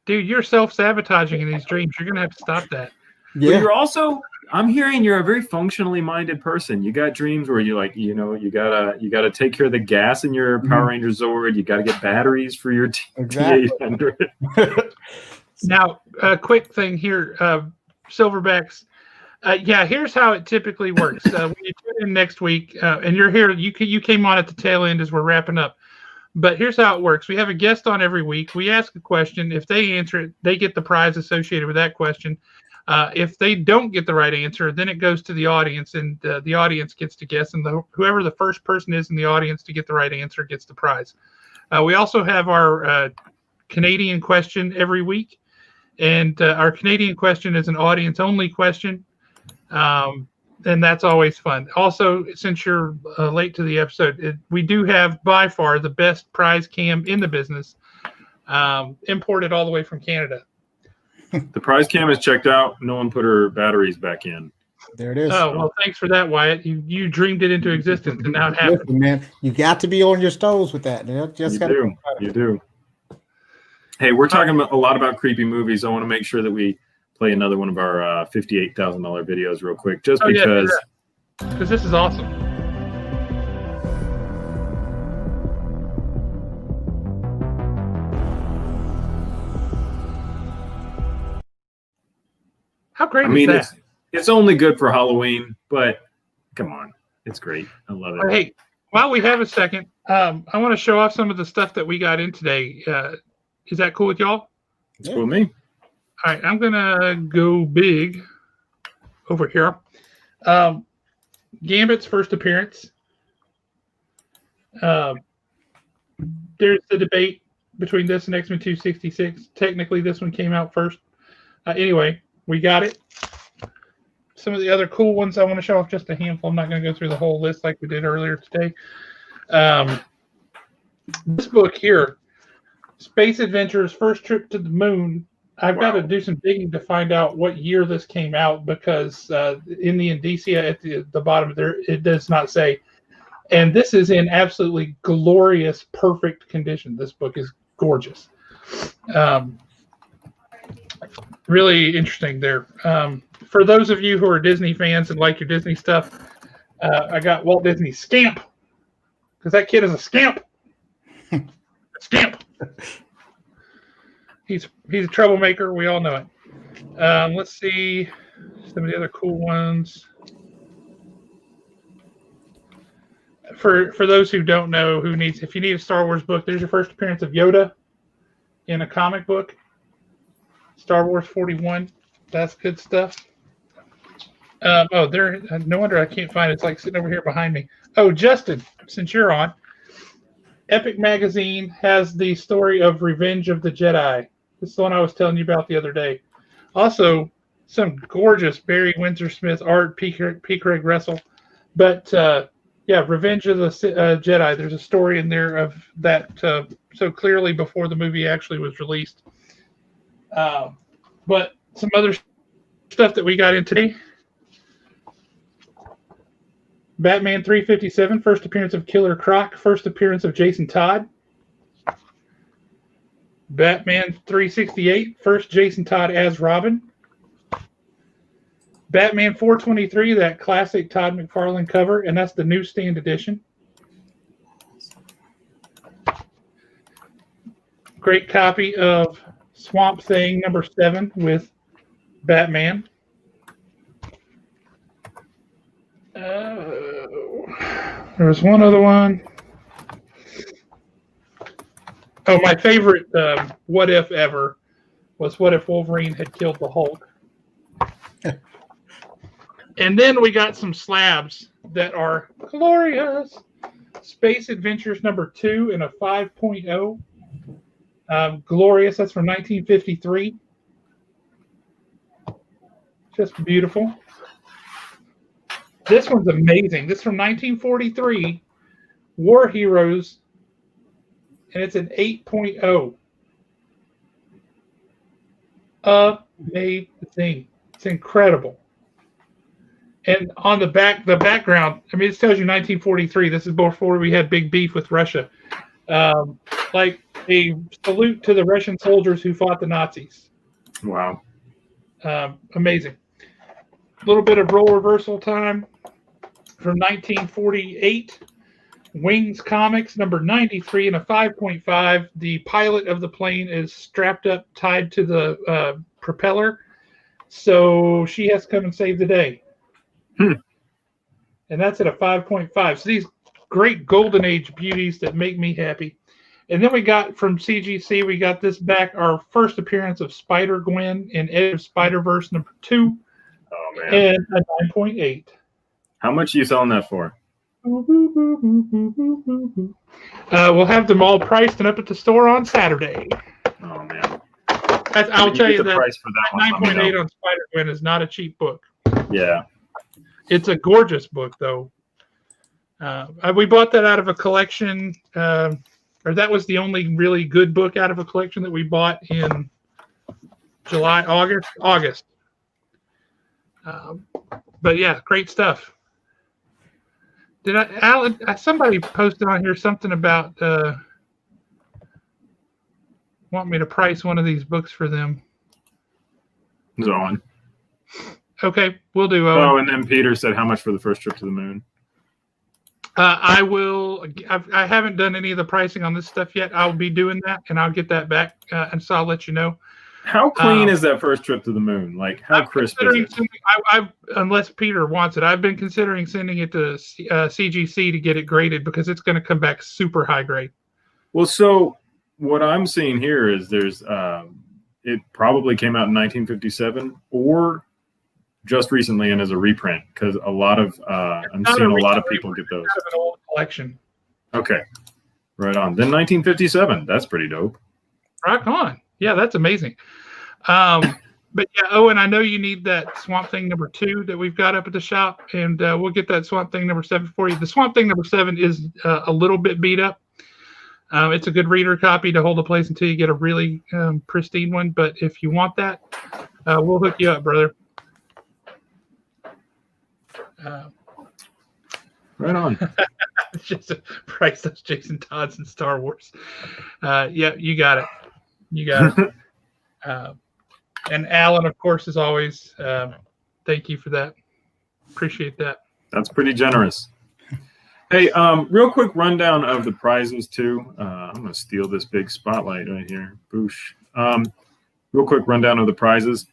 Dude, you're self-sabotaging in these dreams. You're going to have to stop that. Yeah. But you're also, I'm hearing you're a very functionally minded person. You got dreams where you like, you gotta take care of the gas in your Power Ranger Zord. You got to get batteries for your T-800. Now, a quick thing here, Silverbacks. Here's how it typically works. When you tune in next week, and you're here, you came on at the tail end as we're wrapping up. But here's how it works. We have a guest on every week. We ask a question. If they answer it, they get the prize associated with that question. If they don't get the right answer, then it goes to the audience, and the audience gets to guess. And whoever the first person is in the audience to get the right answer gets the prize. We also have our Canadian question every week. And our Canadian question is an audience-only question, and that's always fun. Also, since you're late to the episode, we do have by far the best prize cam in the business, imported all the way from Canada. The prize cam is checked out. No one put her batteries back in. There it is. Oh, well, thanks for that, Wyatt. You dreamed it into existence, and now it happened. Listen, man, you got to be on your toes with that. You do. Hey, we're talking a lot about creepy movies. I want to make sure that we play another one of our $58,000 videos real quick, just because. Because this is awesome. How great is that? It's only good for Halloween, but come on. It's great. I love it. Hey, while we have a second, I want to show off some of the stuff that we got in today. Is that cool with y'all? It's cool with me. All right, I'm going to go big over here. Gambit's first appearance. There's the debate between this and X-Men 266. Technically, this one came out first. Anyway, we got it. Some of the other cool ones I want to show off, just a handful. I'm not going to go through the whole list like we did earlier today. This book here, Space Adventure's First Trip to the Moon. I've got to do some digging to find out what year this came out, because in the indicia at the bottom there, it does not say. And this is in absolutely glorious, perfect condition. This book is gorgeous. Really interesting there. For those of you who are Disney fans and like your Disney stuff, I got Walt Disney's Scamp, because that kid is a scamp. A scamp. He's a troublemaker. We all know it. Let's see some of the other cool ones. For those who don't know, if you need a Star Wars book, there's your first appearance of Yoda in a comic book. Star Wars 41. That's good stuff. There. No wonder I can't find it. It's like sitting over here behind me. Oh, Justin, since you're on, Epic Magazine has the story of Revenge of the Jedi. This is the one I was telling you about the other day. Also, some gorgeous Barry Windsor-Smith art, P. Craig Russell. But, Revenge of the Jedi. There's a story in there of that so clearly before the movie actually was released. But some other stuff that we got in today. Batman 357, first appearance of Killer Croc, first appearance of Jason Todd. Batman 368, first Jason Todd as Robin. Batman 423, that classic Todd McFarlane cover, and that's the newsstand edition. Great copy of Swamp Thing #7 with Batman. There was one other one. Oh, my favorite what if ever was what if Wolverine had killed the Hulk. And then we got some slabs that are glorious. Space Adventures #2 in a 5.0. Glorious. That's from 1953. Just beautiful. This one's amazing. This is from 1943. War Heroes. And it's an 8.0. Amazing. It's incredible. And on the background, I mean, it tells you 1943. This is before we had big beef with Russia. Like a salute to the Russian soldiers who fought the Nazis. Wow. Amazing. A little bit of role reversal time from 1948. Wings Comics #93 in a 5.5. The pilot of the plane is strapped up, tied to the propeller. So she has to come and save the day. And that's at a 5.5. So these great golden age beauties that make me happy. And then we got from CGC, we got this back, our first appearance of Spider-Gwen in Edge of Spider-Verse #2. Oh, man. And a 9.8. How much are you selling that for? We'll have them all priced and up at the store on Saturday. Oh, man. I'll tell you the that price for that one. let me 9.8 know. on Spider-Gwen is not a cheap book. Yeah. It's a gorgeous book, though. We bought that out of a collection, or that was the only really good book out of a collection that we bought in August. But yeah, great stuff. Alan? Somebody posted on here something about want me to price one of these books for them. It's on. Okay, we'll do. Owen. Oh, and then Peter said, "How much for the first trip to the moon?" I will. I haven't done any of the pricing on this stuff yet. I'll be doing that, and I'll get that back, and so I'll let you know. How clean is that first trip to the moon? Like, how crisp is it? Unless Peter wants it, I've been considering sending it to CGC to get it graded because it's going to come back super high grade. Well, so what I'm seeing here is there's it probably came out in 1957 or just recently and as a reprint because a lot of I'm seeing a lot of people get those. Out of an old collection. Okay, right on. Then 1957. That's pretty dope. Rock on. Yeah, that's amazing. But yeah, Owen, I know you need that Swamp Thing #2 that we've got up at the shop, and we'll get that Swamp Thing #7 for you. The Swamp Thing #7 is a little bit beat up. It's a good reader copy to hold the place until you get a really pristine one. But if you want that, we'll hook you up, brother. Right on. It's just a price those Jason Todds and Star Wars. Yeah, you got it. You got it. And Alan, of course, as always, thank you for that. Appreciate that. That's pretty generous. Hey, real quick rundown of the prizes too. I'm gonna steal this big spotlight right here. Boosh. Real quick rundown of the prizes.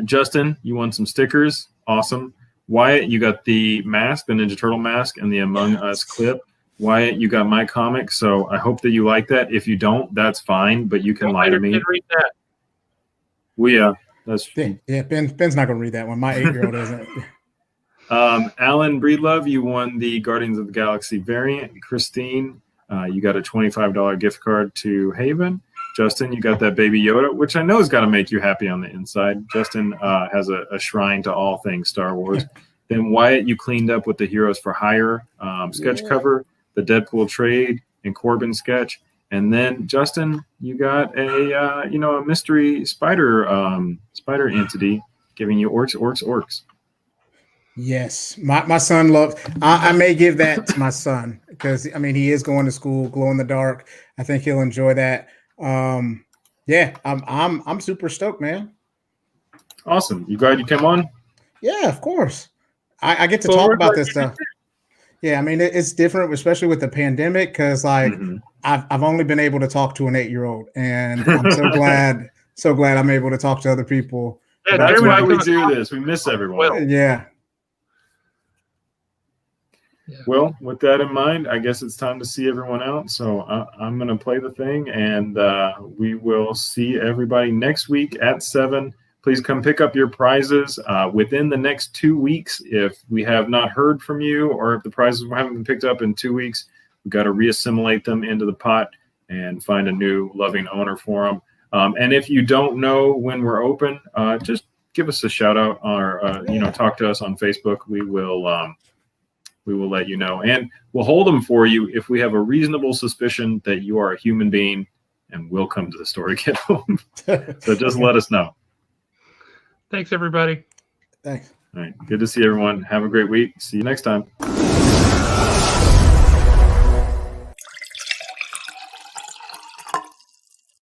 Justin, you won some stickers. Awesome. Wyatt, you got the mask, the Ninja Turtle mask, and the Among Us clip. Wyatt, you got my comic, so I hope that you like that. If you don't, that's fine, but you can lie to me. Read that. Well, yeah, that's Yeah, Ben's not gonna read that one. My 8-year-old isn't. Alan Breedlove, you won the Guardians of the Galaxy variant. Christine, you got a $25 gift card to Haven. Justin, you got that Baby Yoda, which I know has got to make you happy on the inside. Justin has a shrine to all things Star Wars. Then Wyatt, you cleaned up with the Heroes for Hire sketch cover, the Deadpool trade, and Corbin sketch. And then Justin, you got a mystery spider entity giving you orcs. Yes, my son loves. I may give that to my son because he is going to school, glow in the dark. I think he'll enjoy that. Yeah, I'm super stoked, man. Awesome. You glad you came on? Yeah, of course. I get to talk about this stuff. Yeah, it's different, especially with the pandemic, because I've only been able to talk to an 8-year-old, and I'm so glad I'm able to talk to other people. Yeah, that's why we do this. We miss everyone. Yeah. Well, with that in mind, I guess it's time to see everyone out. So I'm going to play the thing, and we will see everybody next week at 7. Please come pick up your prizes within the next 2 weeks. If we have not heard from you, or if the prizes haven't been picked up in 2 weeks, we've got to reassimilate them into the pot and find a new loving owner for them. And if you don't know when we're open, just give us a shout out or talk to us on Facebook. We will let you know, and we'll hold them for you if we have a reasonable suspicion that you are a human being, and we'll come to the store to get home. So just let us know. Thanks, everybody. Thanks. All right. Good to see everyone. Have a great week. See you next time.